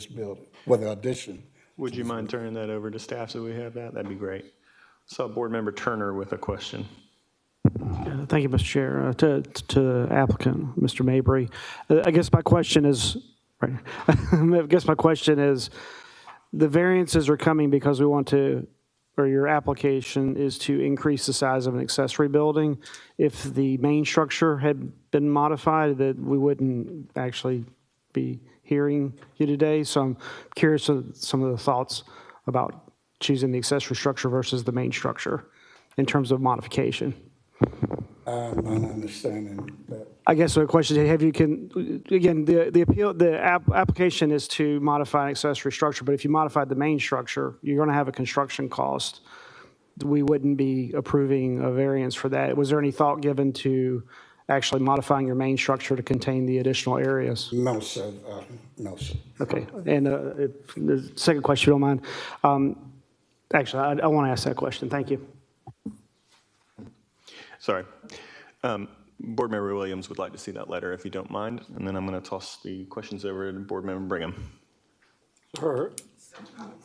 building, with the addition. Would you mind turning that over to staff so we have that? That'd be great. So Board Member Turner with a question. Thank you, Mr. Chair. To applicant, Mr. Mabry, I guess my question is, right, the variances are coming because we want to, or your application is to increase the size of an accessory building. If the main structure had been modified, that we wouldn't actually be hearing you today. So I'm curious of some of the thoughts about choosing the accessory structure versus the main structure in terms of modification. I'm not understanding that. I guess the question is, the application is to modify an accessory structure, but if you modified the main structure, you're going to have a construction cost. We wouldn't be approving a variance for that. Was there any thought given to actually modifying your main structure to contain the additional areas? No, sir. No, sir. Okay. And the second question, if you don't mind. Actually, I want to ask that question. Thank you. Sorry. Board Member Williams would like to see that letter, if you don't mind, and then I'm going to toss the questions over to Board Member Brigham. Sir,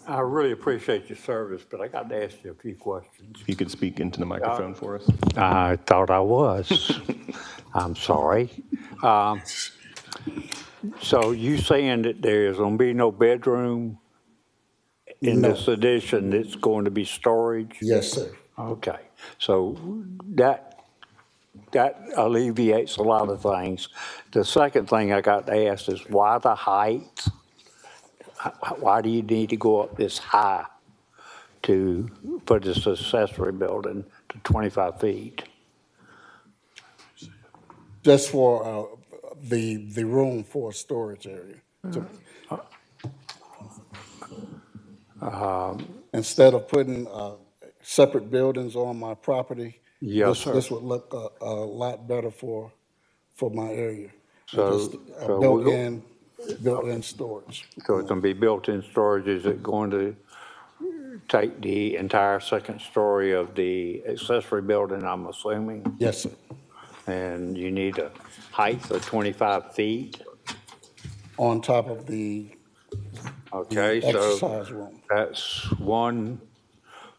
I really appreciate your service, but I got to ask you a few questions. If you could speak into the microphone for us. I thought I was. I'm sorry. So you saying that there's going to be no bedroom in this addition, it's going to be storage? Yes, sir. Okay, so that alleviates a lot of things. The second thing I got to ask is why the height? Why do you need to go up this high for this accessory building to 25 feet? just for the room for storage area. Instead of putting separate buildings on my property, Yes, sir. this would look a lot better for my area. So- Just so we'll go- built-in storage. So it's going to be built-in storage. Is it going to take the entire second story of the accessory building, I'm assuming? Yes, sir. And you need a height of 25 feet? On top of the Okay, exercise so room. that's one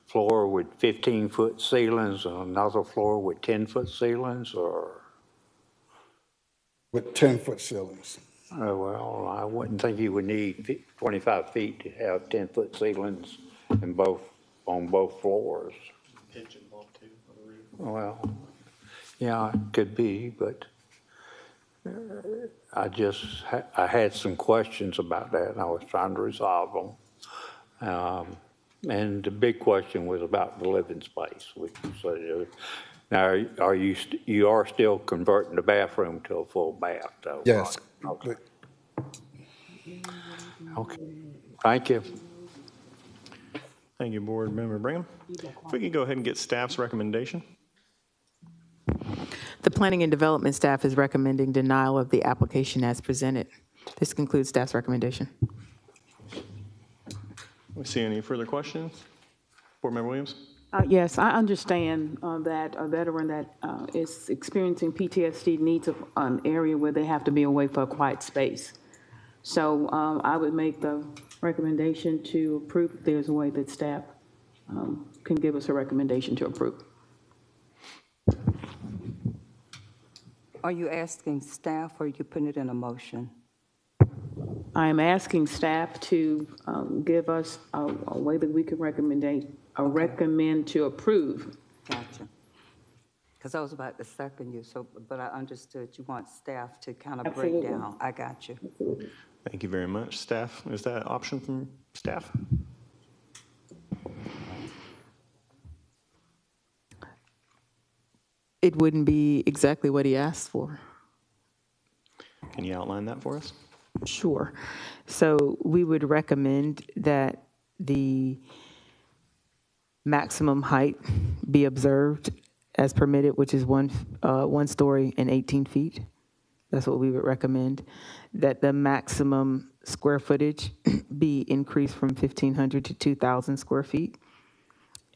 floor with 15-foot ceilings, and another floor with 10-foot ceilings, or? With 10-foot ceilings. Oh, well, I wouldn't think you would need 25 feet to have 10-foot ceilings on both floors. Well, yeah, it could be, but I had some questions about that, and I was trying to resolve them. And the big question was about the living space. Now, you are still converting the bathroom to a full bath, though? Yes. Okay. Okay, thank you. Thank you, Board Member Brigham. If we could go ahead and get staff's recommendation. The Planning and Development staff is recommending denial of the application as presented. This concludes staff's recommendation. We see any further questions? Board Member Williams? Yes, I understand that a veteran that is experiencing PTSD needs an area where they have to be away for a quiet space. So I would make the recommendation to approve if there's a way that staff can give us a recommendation to approve. Are you asking staff or are you putting it in a motion? I am asking staff to give us a way that we can recommend to approve. Gotcha. Because I was about to second you, but I understood you want staff to kind of break Absolutely. down. I got you. Thank you very much. Staff, is that an option from staff? It wouldn't be exactly what he asked for. Can you outline that for us? Sure. So we would recommend that the maximum height be observed as permitted, which is one story and 18 feet. That's what we would recommend. That the maximum square footage be increased from 1,500 to 2,000 square feet.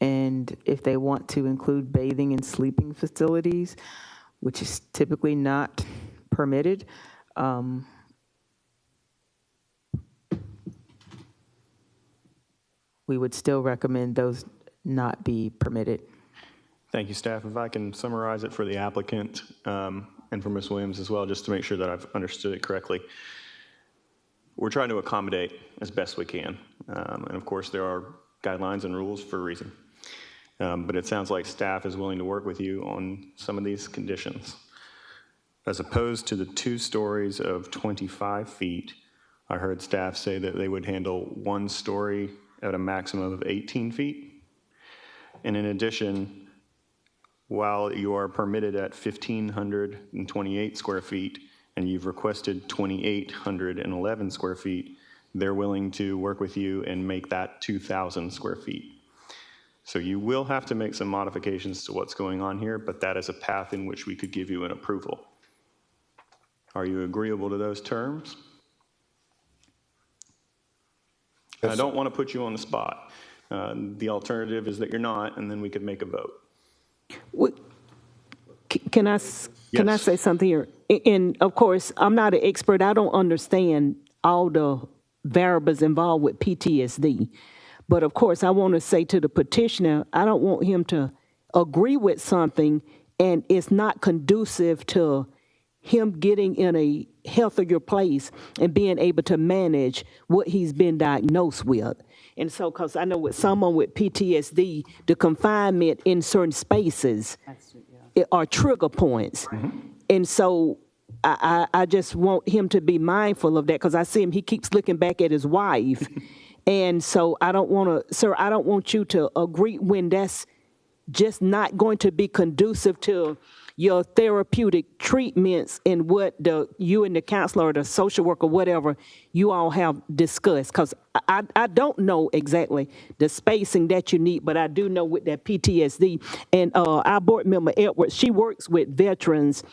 And if they want to include bathing and sleeping facilities, which is typically not permitted, we would still recommend those not be permitted. Thank you, staff. If I can summarize it for the applicant and for Ms. Williams as well, just to make sure that I've understood it correctly. We're trying to accommodate as best we can. And of course, there are guidelines and rules for a reason. But it sounds like staff is willing to work with you on some of these conditions. As opposed to the 2 stories of 25 feet, I heard staff say that they would handle 1 story at a maximum of 18 feet. And in addition, while you are permitted at 1,528 square feet and you've requested 2,811 square feet, they're willing to work with you and make that 2,000 square feet. So you will have to make some modifications to what's going on here, but that is a path in which we could give you an approval. Are you agreeable to those terms? I don't want to put you on the spot. The alternative is that you're not, and then we could make a vote. Can I say something here? And of course, I'm not an expert. I don't understand all the variables involved with PTSD. But of course, I want to say to the petitioner, I don't want him to agree with something and it's not conducive to him getting in a healthier place and being able to manage what he's been diagnosed with. And so, because I know with someone with PTSD, the confinement in certain spaces are trigger points. And so I just want him to be mindful of that, because I see him, he keeps looking back at his wife. And so I don't want to, sir, I don't want you to agree when that's just not going to be conducive to your therapeutic treatments and what you and the counselor or the social worker, whatever, you all have discussed. Because I don't know exactly the spacing that you need, but I do know with that PTSD. And our board member, Edwards, she works with veterans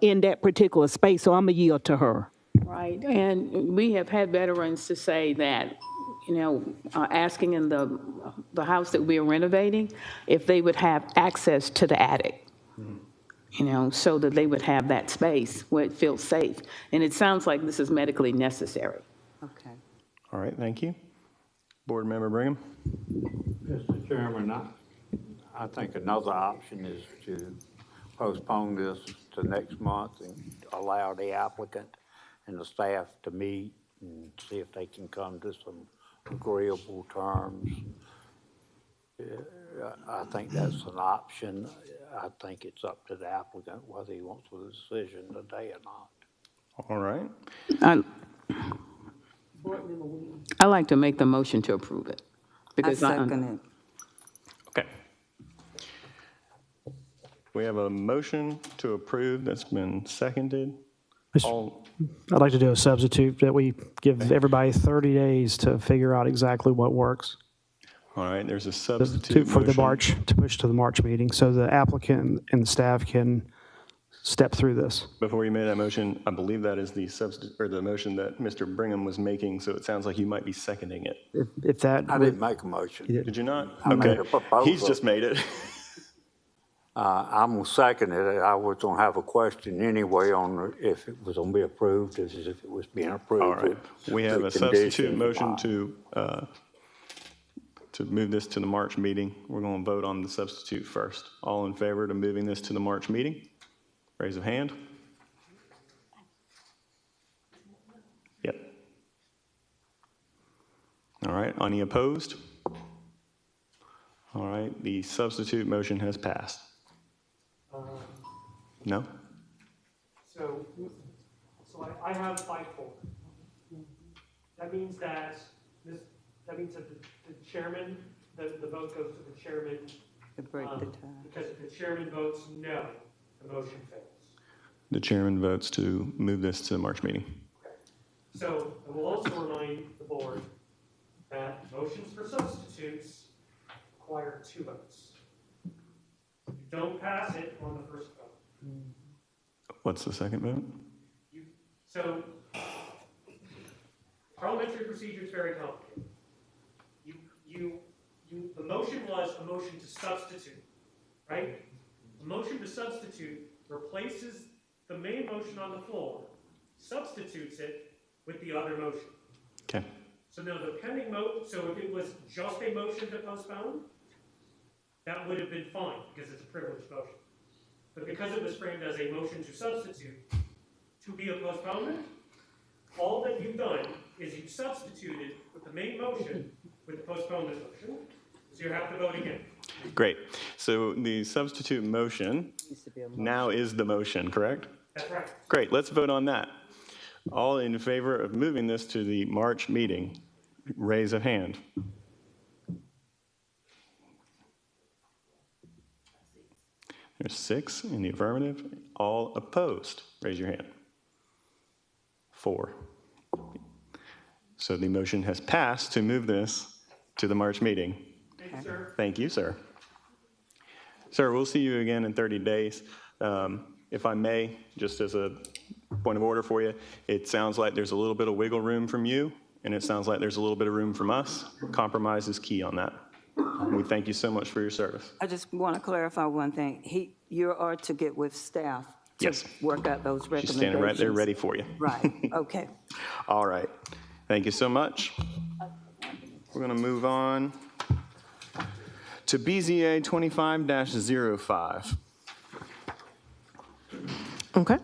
in that particular space, so I'm going to yield to her. Right, and we have had veterans to say that, asking in the house that we are renovating, if they would have access to the attic, so that they would have that space where it feels safe. And it sounds like this is medically necessary. Okay. All right, thank you. Board Member Brigham? Mr. Chairman, I think another option is to postpone this to next month and allow the applicant and the staff to meet and see if they can come to some agreeable terms. I think that's an option. I think it's up to the applicant whether he wants a decision today or not. All right. I like to make the motion to approve it. I Because second it. Okay. We have a motion to approve that's been seconded. All, I'd like to do a substitute that we give everybody 30 days to figure out exactly what works. all right, there's a substitute For the motion. March, to push to the March meeting, so the applicant and the staff can step through this. Before you made that motion, I believe that is the substitute, or the motion that Mr. Brigham was making, so it sounds like you might be seconding it. If that. I didn't make a motion. Did you not? I made Okay. a proposal. He's just made it. I'm gonna second it. I was gonna have a question anyway on if it was gonna be approved, as if it was being approved. All right. We have with a substitute conditions. motion to move this to the March meeting. We're going to vote on the substitute first. All in favor to moving this to the March meeting? Raise of hand. Yep. All right, any opposed? All right, the substitute motion has passed. No? So I have 5-4. That means that the chairman, the vote goes to the chairman. To break the tie. Because if the chairman votes no, the motion fails. The chairman votes to move this to the March meeting. Okay. So I will also remind the board that motions for substitutes require 2 votes. You don't pass it on the first vote. What's the second vote? So parliamentary procedure is very complicated. The motion was a motion to substitute, right? A motion to substitute replaces the main motion on the floor, substitutes it with the other motion. Okay. So now the pending so if it was just a motion to postpone, that would have been fine because it's a privileged motion. But because it was framed as a motion to substitute to be a postponement, all that you've done is you've substituted with the main motion with the postponement motion, so you have to vote again. Great. So the substitute motion now is the motion, correct? That's right. Great, let's vote on that. All in favor of moving this to the March meeting, raise a hand. There's 6 in the affirmative. All opposed, raise your hand. 4. So the motion has passed to move this to the March meeting. Thank you, sir. Thank you, sir. Sir, we'll see you again in 30 days. If I may, just as a point of order for you, it sounds like there's a little bit of wiggle room from you, and it sounds like there's a little bit of room from us. Compromise is key on that. We thank you so much for your service. I just want to clarify one thing. You are to get with staff to Yes. work out those recommendations. She's standing right there ready for you. Right, okay. All right. Thank you so much. We're going to move on to BZA 25-05. Okay.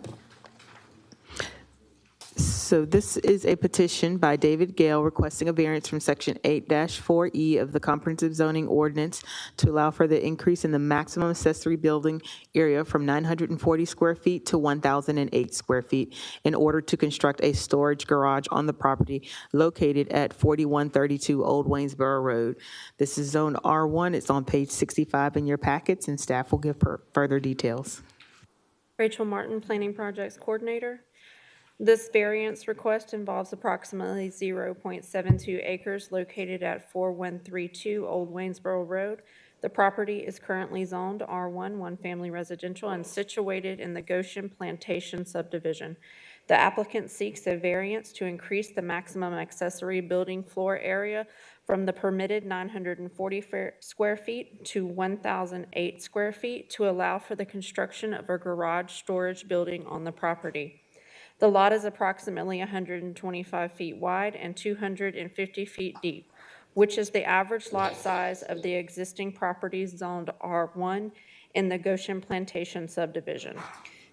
So this is a petition by David Gale requesting a variance from Section 8-4E of the Comprehensive Zoning Ordinance to allow for the increase in the maximum accessory building area from 940 square feet to 1,008 square feet in order to construct a storage garage on the property located at 4132 Old Waynesboro Road. This is Zone R1. It's on page 65 in your packets, and staff will give further details. Rachel Martin, Planning Projects Coordinator. This variance request involves approximately 0.72 acres located at 4132 Old Waynesboro Road. The property is currently zoned R1, one-family residential, and situated in the Goshen Plantation subdivision. The applicant seeks a variance to increase the maximum accessory building floor area from the permitted 940 square feet to 1,008 square feet to allow for the construction of a garage storage building on the property. The lot is approximately 125 feet wide and 250 feet deep, which is the average lot size of the existing properties zoned R1 in the Goshen Plantation subdivision.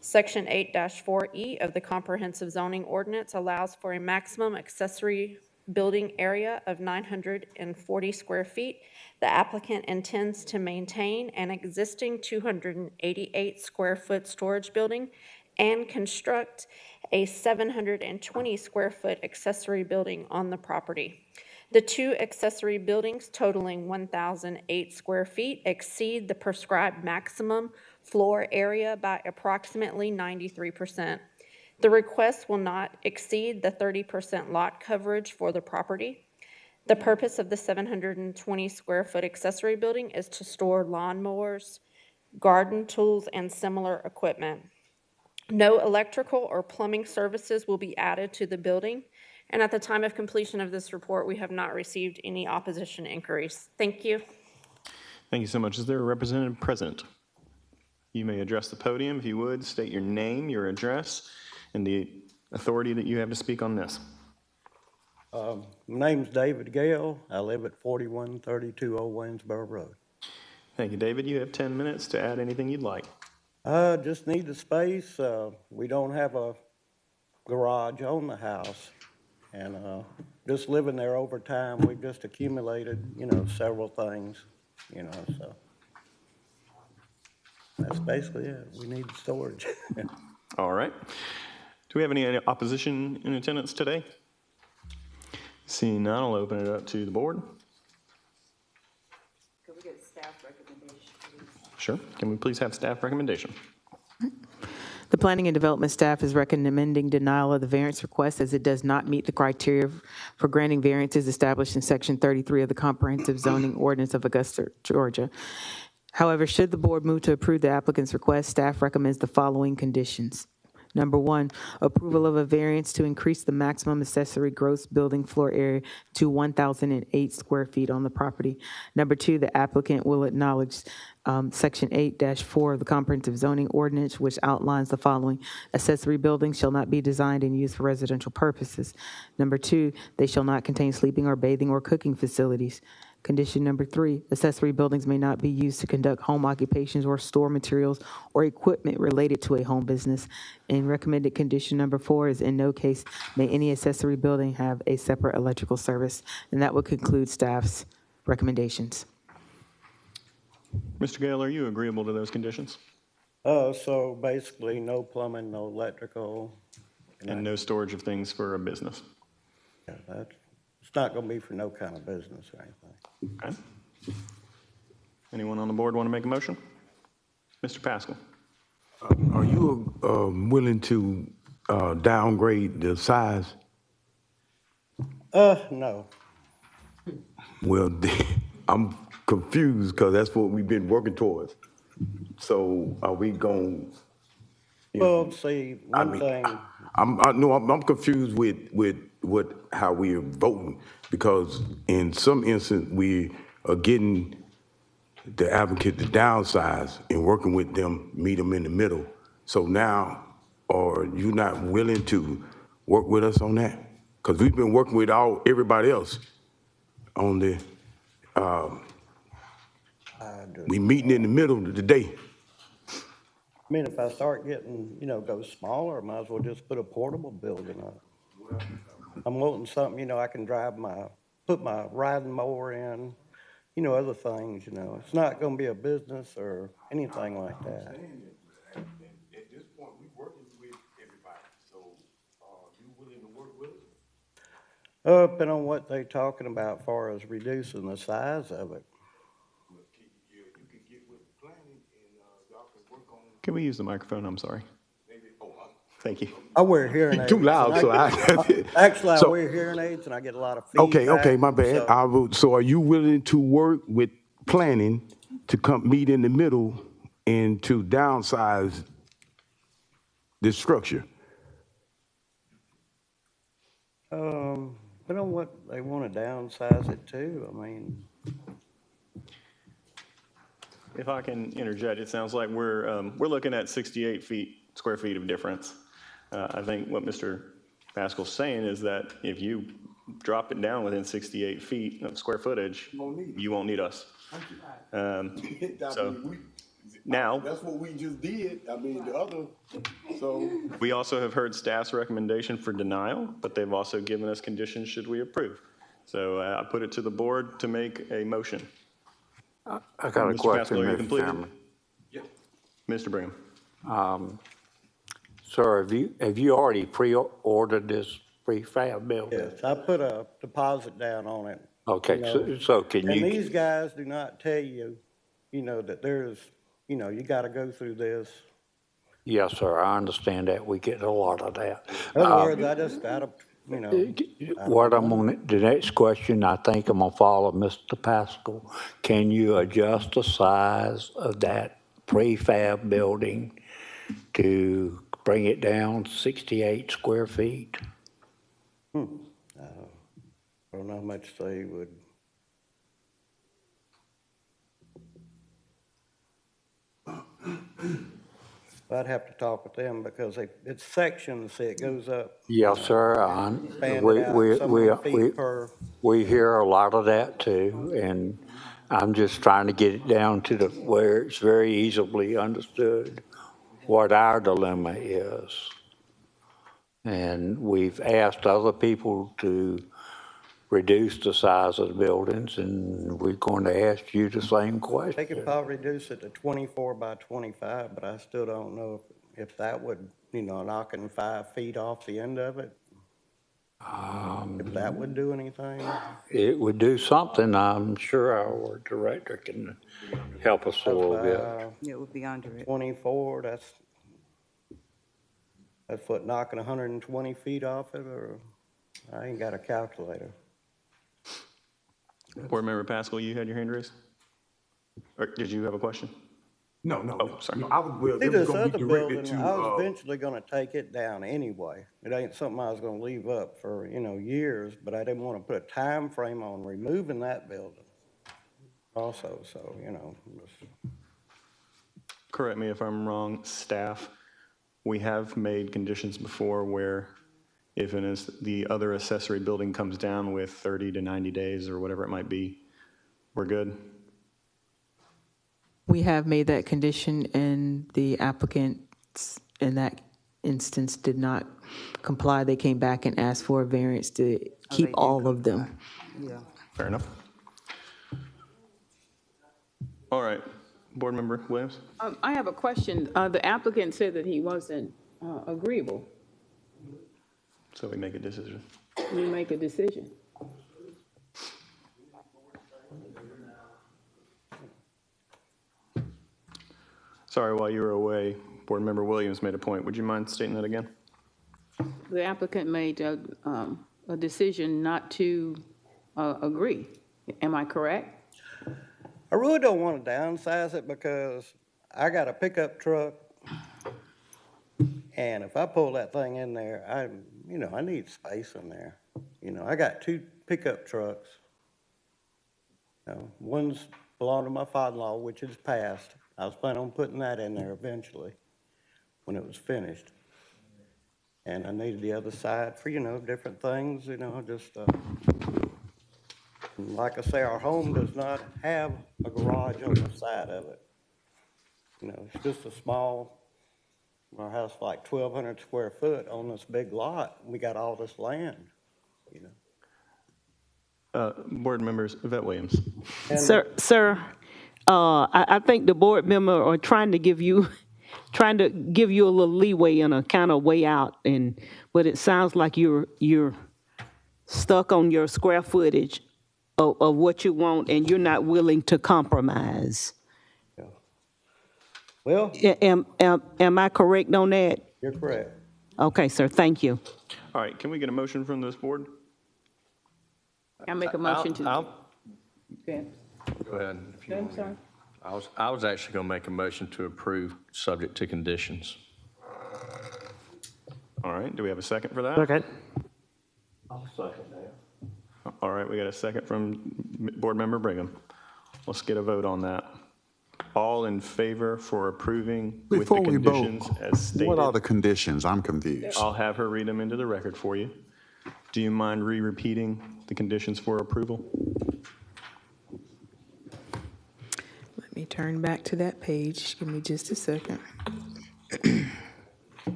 Section 8-4E of the Comprehensive Zoning Ordinance allows for a maximum accessory building area of 940 square feet. The applicant intends to maintain an existing 288 square foot storage building and construct a 720 square foot accessory building on the property. The two accessory buildings totaling 1,008 square feet exceed the prescribed maximum floor area by approximately 93%. The request will not exceed the 30% lot coverage for the property. The purpose of the 720 square foot accessory building is to store lawnmowers, garden tools, and similar equipment. No electrical or plumbing services will be added to the building. And at the time of completion of this report, we have not received any opposition inquiries. Thank you. Thank you so much. Is there a representative present? You may address the podium if you would. State your name, your address, and the authority that you have to speak on this. My name's David Gale. I live at 4132 Old Waynesboro Road. Thank you, David. You have 10 minutes to add anything you'd like. Just need the space. We don't have a garage on the house. And just living there over time, we've just accumulated, several things, so. That's basically it. We need storage. All right. Do we have any opposition in attendance today? Seeing none, I'll open it up to the board. Can we get staff recommendation, please? Sure. Can we please have staff recommendation? The Planning and Development staff is recommending denial of the variance request as it does not meet the criteria for granting variances established in Section 33 of the Comprehensive Zoning Ordinance of Augusta, Georgia. However, should the board move to approve the applicant's request, staff recommends the following conditions. Number one, approval of a variance to increase the maximum accessory gross building floor area to 1,008 square feet on the property. Number two, the applicant will acknowledge Section 8-4 of the Comprehensive Zoning Ordinance, which outlines the following. Accessory buildings shall not be designed and used for residential purposes. Number two, they shall not contain sleeping or bathing or cooking facilities. Condition number three, accessory buildings may not be used to conduct home occupations or store materials or equipment related to a home business. And recommended condition number four is in no case may any accessory building have a separate electrical service. And that would conclude staff's recommendations. Mr. Gale, are you agreeable to those conditions? So basically, no plumbing, no electrical. And no storage of things for a business? Yeah, it's not going to be for no kind of business or anything. Okay. Anyone on the board want to make a motion? Mr. Pascal. Are you willing to downgrade the size? No. Well, I'm confused because that's what we've been working towards. So are we going? Well, see, one thing. I'm confused with how we are voting because in some instance we are getting the applicant to downsize and working with them, meet them in the middle. So now, are you not willing to work with us on that? Because we've been working with everybody else on the. We meeting in the middle today. I mean, if I start getting, go smaller, I might as well just put a portable building up. I'm wanting something, I can put my riding mower in, other things, It's not going to be a business or anything like that. At this point, we're working with everybody. So are you willing to work with us? Depending on what they're talking about as far as reducing the size of it. Can we use the microphone? I'm sorry. Thank you. I wear hearing aids. Too loud, and so Actually, I so- wear hearing aids and I get a lot of feedback. Okay, my bad. so- So are you willing to work with planning to come meet in the middle and to downsize this structure? Depending on what they want to downsize it to, I mean, If I can interject, it sounds like we're looking at 68 square feet of difference. I think what Mr. Pascal's saying is that if you drop it down within 68 feet of square footage, you won't need us. So now, That's what we just did. I mean, the other, so. we also have heard staff's recommendation for denial, but they've also given us conditions should we approve. So I put it to the board to make a motion. I got a Mr. question, Pascal, are you Mr. completed? Chairman. Mr. Brigham. Sir, have you already pre-ordered this prefab building? yes, I put a deposit down on it. Okay, you know. so can And you, these guys do not tell you, that there's, you got to go through this. yes, sir, I understand that. We get a lot of that. In other words, I just got to, What I'm on, the next question, I think I'm gonna follow Mr. Pascal. Can you adjust the size of that prefab building to bring it down 68 square feet? I don't know how much they would. I'd have to talk with them because it's sections, see, it goes up. Yes, sir. Expand We, it out we, so we, many feet we, per. we hear a lot of that too, and I'm just trying to get it down to where it's very easily understood what our dilemma is. And we've asked other people to reduce the size of the buildings, and we're going to ask you the same question. They could probably reduce it to 24 by 25, but I still don't know if that would, knocking 5 feet off the end of it. If that would do anything. It would do something. I'm sure our director can help us a little bit. It would be under it. 24, that's what, knocking 120 feet off it, or I ain't got a calculator. Board Member Pascal, you had your hand raised? Or did you have a question? No. Oh, sorry. No, I was, well, See, it was this gonna other be directed building, to, I was eventually gonna take it down anyway. It ain't something I was gonna leave up for, years, but I didn't wanna put a time frame on removing that building also, so, just- Correct me if I'm wrong, staff, we have made conditions before where if the other accessory building comes down with 30 to 90 days or whatever it might be, we're good? We have made that condition, and the applicants in that instance did not comply. They came back and asked for a variance to keep all of them. Yeah. Fair enough. All right, Board Member Williams? I have a question. The applicant said that he wasn't agreeable. So we make a decision. You make a decision. Sorry, while you were away, Board Member Williams made a point. Would you mind stating that again? The applicant made a decision not to agree. Am I correct? I really don't want to downsize it because I got a pickup truck, and if I pull that thing in there, I need space in there. I got 2 pickup trucks. One's belong to my father-in-law, which is passed. I was planning on putting that in there eventually when it was finished. And I needed the other side for, different things, just, like I say, our home does not have a garage on the side of it. It's just a small, our house is like 1,200 square foot on this big lot. We got all this land, Board Members, Yvette Williams. Sir, I think the board member are trying to give you a little leeway and a kind of way out, but it sounds like you're stuck on your square footage of what you want, and you're not willing to compromise. Well, Am I correct on that? you're correct. Okay, sir, thank you. All right, can we get a motion from this board? I make a motion to. Okay. Go ahead. if you I'm want. sorry. I was actually going to make a motion to approve, subject to conditions. All right, do we have a second for that? Okay. I'll second that. All right, we got a second from Board Member Brigham. Let's get a vote on that. All in favor for approving with the Before we vote, conditions as stated? what are the conditions? I'm confused. I'll have her read them into the record for you. Do you mind re-repeating the conditions for approval? Let me turn back to that page. Give me just a second.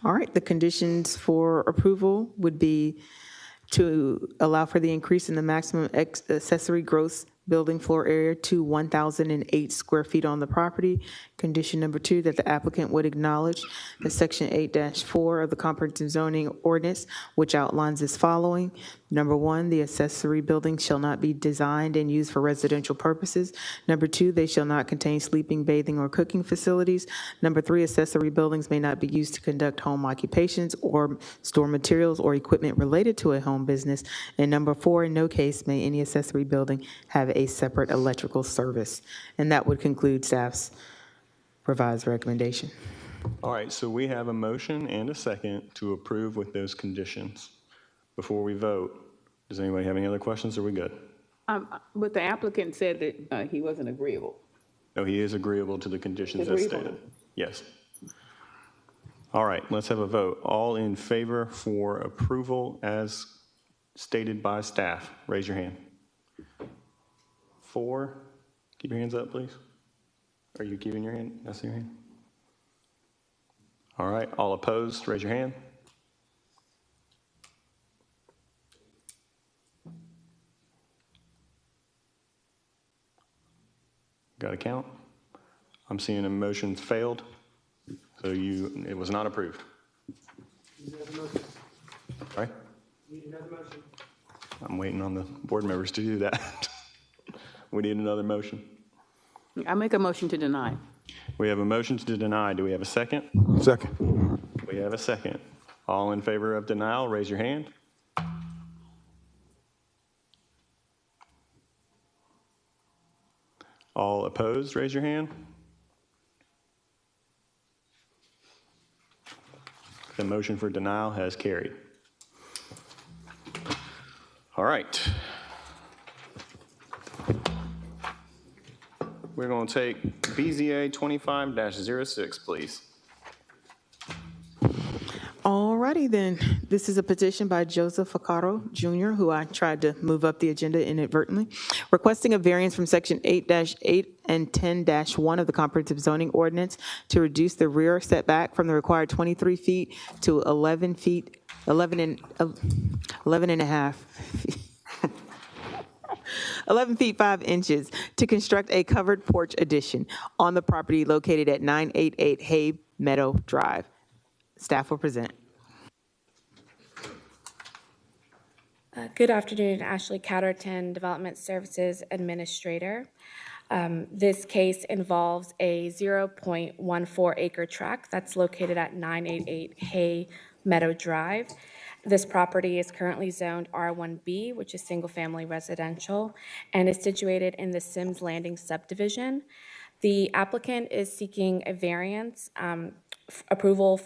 All right, the conditions for approval would be to allow for the increase in the maximum accessory gross building floor area to 1,008 square feet on the property. Condition number 2, that the applicant would acknowledge that Section 8-4 of the Comprehensive Zoning Ordinance, which outlines as following. Number 1, the accessory building shall not be designed and used for residential purposes. Number 2, they shall not contain sleeping, bathing, or cooking facilities. Number 3, accessory buildings may not be used to conduct home occupations or store materials or equipment related to a home business. And number 4, in no case may any accessory building have a separate electrical service. And that would conclude staff's revised recommendation. All right, so we have a motion and a second to approve with those conditions. Before we vote, does anybody have any other questions? Or are we good? But the applicant said that he wasn't agreeable. No, he is agreeable to the conditions as Agreeable. stated. Yes. All right, let's have a vote. All in favor for approval as stated by staff, raise your hand. 4, keep your hands up, please. Are you keeping your hand? I see your hand. All right, all opposed, raise your hand. Got a count? I'm seeing a motion failed, so it was not approved. Sorry? I'm waiting on the board members to do that. We need another motion. I make a motion to deny. We have a motion to deny. Do we have a second? Second. We have a second. All in favor of denial, raise your hand. All opposed, raise your hand. The motion for denial has carried. All right. We're going to take BZA 25-06, please. All righty then. This is a petition by Joseph Ficaro Jr., who I tried to move up the agenda inadvertently, requesting a variance from Section 8-8 and 10-1 of the Comprehensive Zoning Ordinance to reduce the rear setback from the required 23 feet to 11 and a half. 11 feet 5 inches to construct a covered porch addition on the property located at 988 Hay Meadow Drive. Staff will present. Good afternoon, Ashley Catterton, Development Services Administrator. This case involves a 0.14 acre tract that's located at 988 Hay Meadow Drive. This property is currently zoned R1B, which is single-family residential, and is situated in the Sims Landing subdivision. The applicant is seeking a variance approval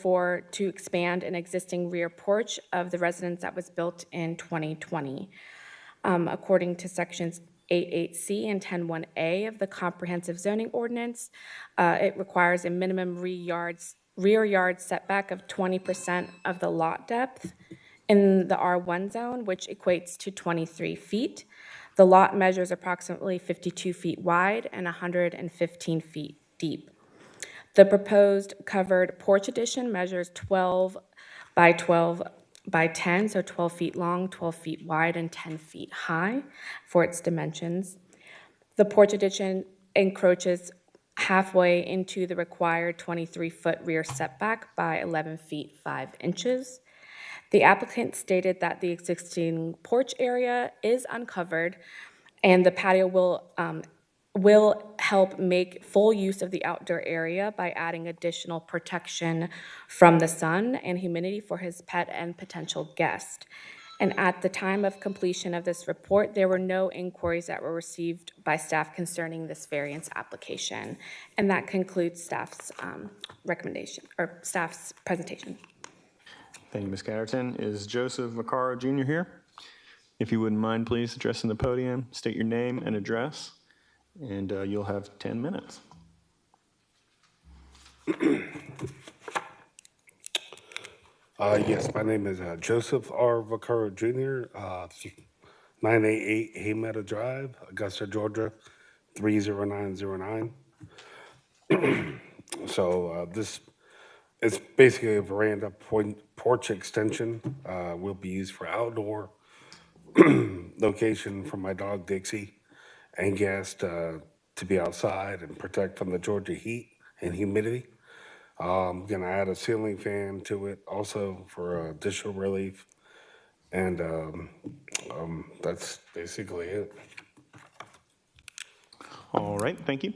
to expand an existing rear porch of the residence that was built in 2020. According to sections 8.8C and 10.1A of the Comprehensive Zoning Ordinance, it requires a minimum rear yard setback of 20% of the lot depth in the R1 zone, which equates to 23 feet. The lot measures approximately 52 feet wide and 115 feet deep. The proposed covered porch addition measures 12 by 12 by 10, so 12 feet long, 12 feet wide, and 10 feet high for its dimensions. The porch addition encroaches halfway into the required 23-foot rear setback by 11 feet 5 inches. The applicant stated that the existing porch area is uncovered and the patio will will help make full use of the outdoor area by adding additional protection from the sun and humidity for his pet and potential guest. And at the time of completion of this report, there were no inquiries that were received by staff concerning this variance application. And that concludes staff's recommendation, or staff's presentation. Thank you, Ms. Catterton. Is Joseph Vaccaro Jr. here? If you wouldn't mind, please addressing the podium, state your name and address, and you'll have 10 minutes. Yes, my name is Joseph R. Vaccaro Jr., 988 Haymeta Drive, Augusta, Georgia, 30909. So this is basically a veranda porch extension. Will be used for outdoor location for my dog Dixie and guests to be outside and protect from the Georgia heat and humidity. Gonna add a ceiling fan to it also for additional relief. And that's basically it. All right, thank you.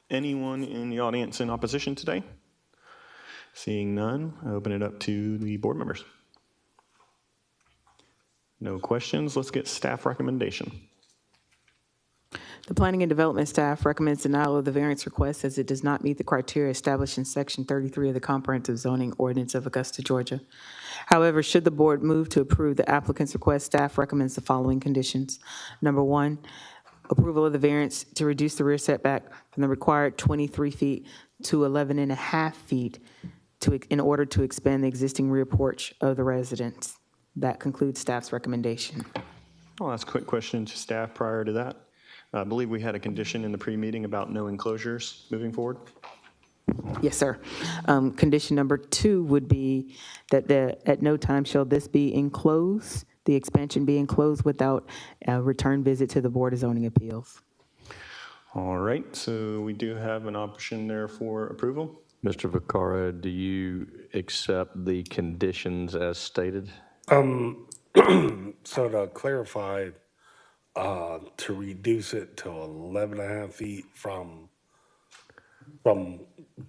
Anyone in the audience in opposition today? Seeing none, I open it up to the board members. No questions. Let's get staff recommendation. The Planning and Development staff recommends denial of the variance request as it does not meet the criteria established in Section 33 of the Comprehensive Zoning Ordinance of Augusta, Georgia. However, should the board move to approve the applicant's request, staff recommends the following conditions. Number one, approval of the variance to reduce the rear setback from the required 23 feet to 11 and a half feet in order to expand the existing rear porch of the residence. That concludes staff's recommendation. I'll ask a quick question to staff prior to that. I believe we had a condition in the pre-meeting about no enclosures moving forward. Yes, sir. Condition number 2 would be that at no time shall this be enclosed, the expansion be enclosed without a return visit to the Board of Zoning Appeals. All right, so we do have an option there for approval. Mr. Vaccaro, do you accept the conditions as stated? So to clarify, to reduce it to 11 and a half feet from. No,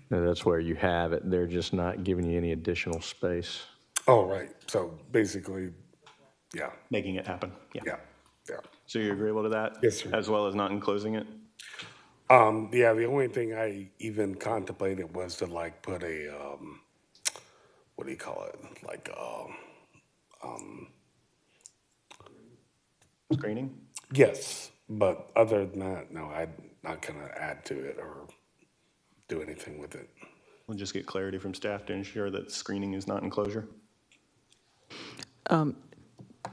that's where you have it. They're just not giving you any additional space. Oh, right. So basically, yeah. Making it happen. Yeah. So you're agreeable to that? Yes, sir. As well as not enclosing it? Yeah, the only thing I even contemplated was to like put a, what do you call it? Like, screening? Yes, but other than that, no, I'm not gonna add to it or do anything with it. We'll just get clarity from staff to ensure that screening is not enclosure.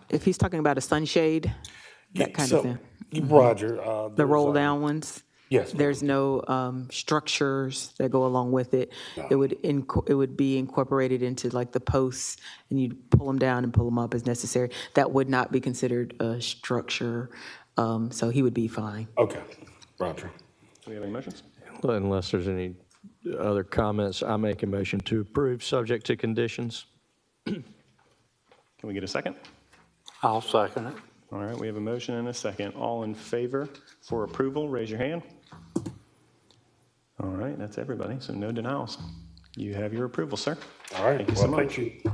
If he's talking about a sunshade, that kind of thing. Roger. The roll-down ones? Yes. ma'am. There's no structures that go along with it. No. It would be incorporated into like the posts, and you'd pull them down and pull them up as necessary. That would not be considered a structure, so he would be fine. Okay, Roger. Do we have any motions? Unless there's any other comments, I make a motion to approve, subject to conditions. Can we get a second? I'll second it. All right, we have a motion and a second. All in favor for approval, raise your hand. All right, that's everybody, so no denials. You have your approval, sir. All right, Thank you so much. thank you.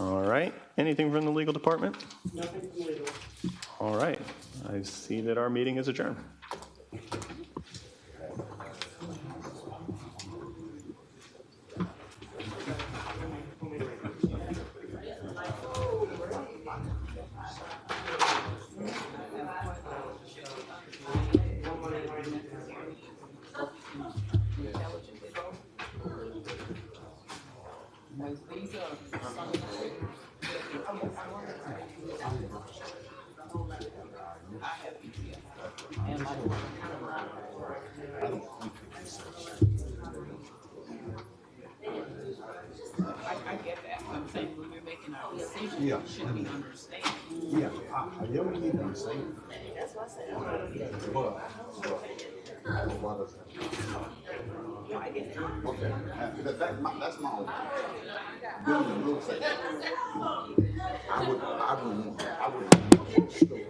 All right, anything from the legal department? Nothing from legal. All right, I see that our meeting is adjourned. I get that. I'm saying when we're making our decision, Yeah. we should be understanding. Yeah, I never need them to say. That's what I said. Okay, that's my own. Building real estate. I wouldn't want to store.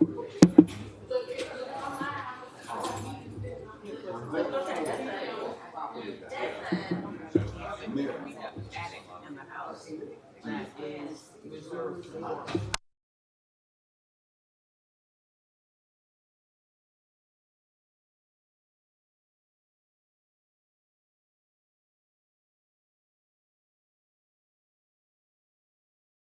reserved for.